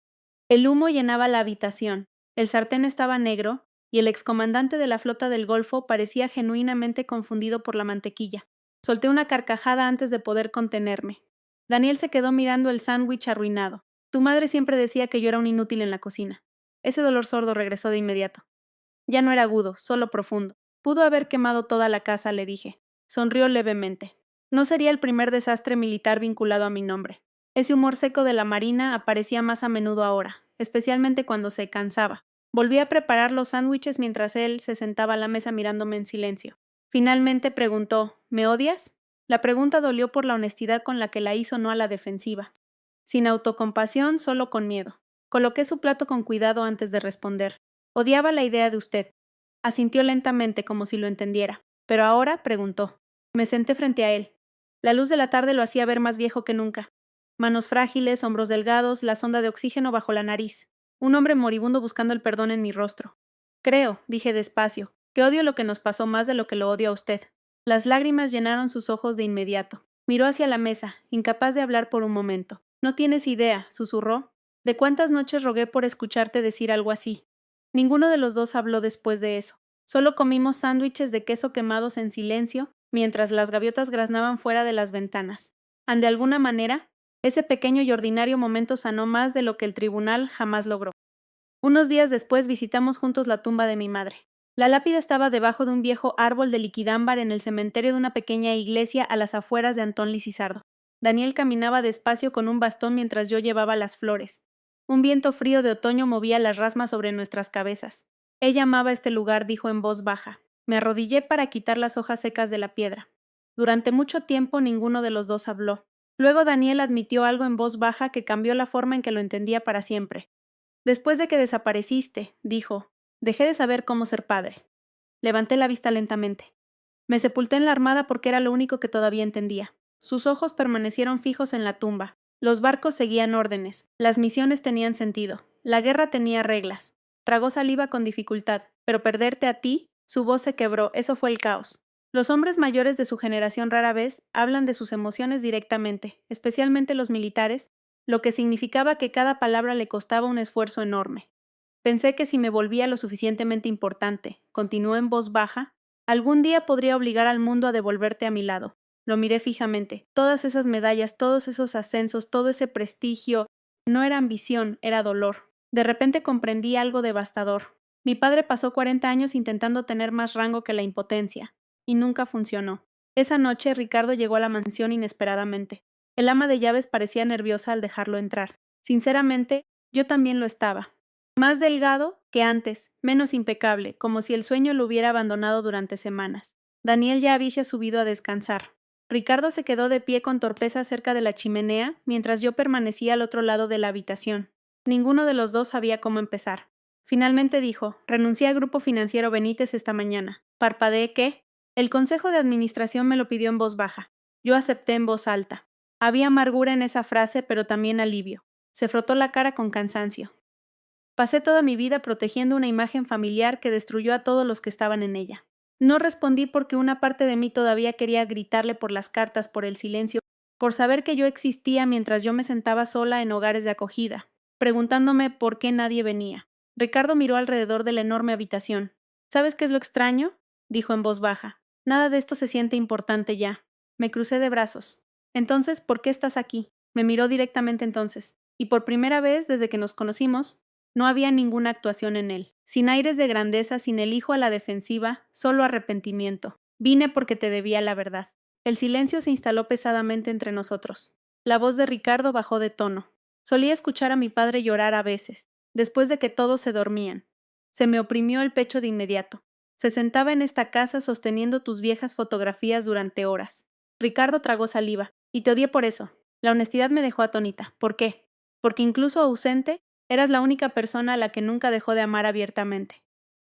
A: El humo llenaba la habitación, el sartén estaba negro, y el excomandante de la flota del Golfo parecía genuinamente confundido por la mantequilla. Solté una carcajada antes de poder contenerme. Daniel se quedó mirando el sándwich arruinado. Tu madre siempre decía que yo era un inútil en la cocina. Ese dolor sordo regresó de inmediato. Ya no era agudo, solo profundo. Pudo haber quemado toda la casa, le dije. Sonrió levemente. No sería el primer desastre militar vinculado a mi nombre. Ese humor seco de la marina aparecía más a menudo ahora, especialmente cuando se cansaba. Volví a preparar los sándwiches mientras él se sentaba a la mesa mirándome en silencio. Finalmente preguntó, ¿me odias? La pregunta dolió por la honestidad con la que la hizo, no a la defensiva. Sin autocompasión, solo con miedo. Coloqué su plato con cuidado antes de responder. Odiaba la idea de usted. Asintió lentamente como si lo entendiera. Pero ahora preguntó. Me senté frente a él. La luz de la tarde lo hacía ver más viejo que nunca. Manos frágiles, hombros delgados, la sonda de oxígeno bajo la nariz. Un hombre moribundo buscando el perdón en mi rostro. Creo, dije despacio, que odio lo que nos pasó más de lo que lo odio a usted. Las lágrimas llenaron sus ojos de inmediato. Miró hacia la mesa, incapaz de hablar por un momento. No tienes idea, susurró. ¿De cuántas noches rogué por escucharte decir algo así? Ninguno de los dos habló después de eso. Solo comimos sándwiches de queso quemados en silencio, mientras las gaviotas graznaban fuera de las ventanas. De alguna manera, ese pequeño y ordinario momento sanó más de lo que el tribunal jamás logró. Unos días después visitamos juntos la tumba de mi madre. La lápida estaba debajo de un viejo árbol de liquidámbar en el cementerio de una pequeña iglesia a las afueras de Antón Licisardo. Daniel caminaba despacio con un bastón mientras yo llevaba las flores. Un viento frío de otoño movía las rasmas sobre nuestras cabezas. Ella amaba este lugar, dijo en voz baja. Me arrodillé para quitar las hojas secas de la piedra. Durante mucho tiempo ninguno de los dos habló. Luego Daniel admitió algo en voz baja que cambió la forma en que lo entendía para siempre. Después de que desapareciste, dijo, dejé de saber cómo ser padre. Levanté la vista lentamente. Me sepulté en la armada porque era lo único que todavía entendía. Sus ojos permanecieron fijos en la tumba. Los barcos seguían órdenes. Las misiones tenían sentido. La guerra tenía reglas. Tragó saliva con dificultad, pero perderte a ti, su voz se quebró, eso fue el caos. Los hombres mayores de su generación rara vez hablan de sus emociones directamente, especialmente los militares, lo que significaba que cada palabra le costaba un esfuerzo enorme. Pensé que si me volvía lo suficientemente importante, continuó en voz baja, algún día podría obligar al mundo a devolverte a mi lado. Lo miré fijamente. Todas esas medallas, todos esos ascensos, todo ese prestigio, no era ambición, era dolor. De repente comprendí algo devastador. Mi padre pasó 40 años intentando tener más rango que la impotencia, y nunca funcionó. Esa noche Ricardo llegó a la mansión inesperadamente. El ama de llaves parecía nerviosa al dejarlo entrar. Sinceramente, yo también lo estaba. Más delgado que antes, menos impecable, como si el sueño lo hubiera abandonado durante semanas. Daniel ya había subido a descansar. Ricardo se quedó de pie con torpeza cerca de la chimenea, mientras yo permanecía al otro lado de la habitación. Ninguno de los dos sabía cómo empezar. Finalmente dijo, renuncié al Grupo Financiero Benítez esta mañana. Parpadeé que el Consejo de Administración me lo pidió en voz baja. Yo acepté en voz alta. Había amargura en esa frase, pero también alivio. Se frotó la cara con cansancio. Pasé toda mi vida protegiendo una imagen familiar que destruyó a todos los que estaban en ella. No respondí porque una parte de mí todavía quería gritarle por las cartas, por el silencio, por saber que yo existía mientras yo me sentaba sola en hogares de acogida, preguntándome por qué nadie venía. Ricardo miró alrededor de la enorme habitación. ¿Sabes qué es lo extraño?, dijo en voz baja. Nada de esto se siente importante ya. Me crucé de brazos. Entonces, ¿por qué estás aquí? Me miró directamente entonces, y por primera vez desde que nos conocimos, no había ninguna actuación en él. Sin aires de grandeza, sin el hijo a la defensiva, solo arrepentimiento. Vine porque te debía la verdad. El silencio se instaló pesadamente entre nosotros. La voz de Ricardo bajó de tono. Solía escuchar a mi padre llorar a veces, después de que todos se dormían. Se me oprimió el pecho de inmediato. Se sentaba en esta casa sosteniendo tus viejas fotografías durante horas. Ricardo tragó saliva, y te odié por eso. La honestidad me dejó atónita. ¿Por qué? Porque incluso ausente, Eras la única persona a la que nunca dejó de amar abiertamente.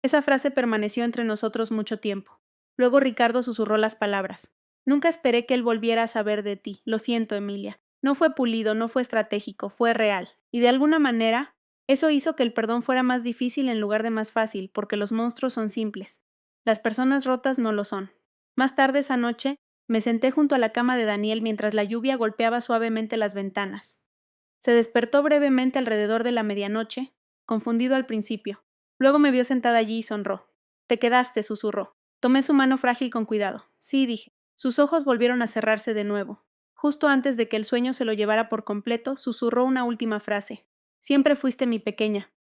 A: Esa frase permaneció entre nosotros mucho tiempo. Luego Ricardo susurró las palabras. Nunca esperé que él volviera a saber de ti. Lo siento, Emilia. No fue pulido, no fue estratégico, fue real. Y de alguna manera, eso hizo que el perdón fuera más difícil en lugar de más fácil, porque los monstruos son simples. Las personas rotas no lo son. Más tarde esa noche, me senté junto a la cama de Daniel mientras la lluvia golpeaba suavemente las ventanas. Se despertó brevemente alrededor de la medianoche, confundido al principio. Luego me vio sentada allí y sonró. Te quedaste, susurró. Tomé su mano frágil con cuidado. Sí, dije. Sus ojos volvieron a cerrarse de nuevo. Justo antes de que el sueño se lo llevara por completo, susurró una última frase. Siempre fuiste mi pequeña.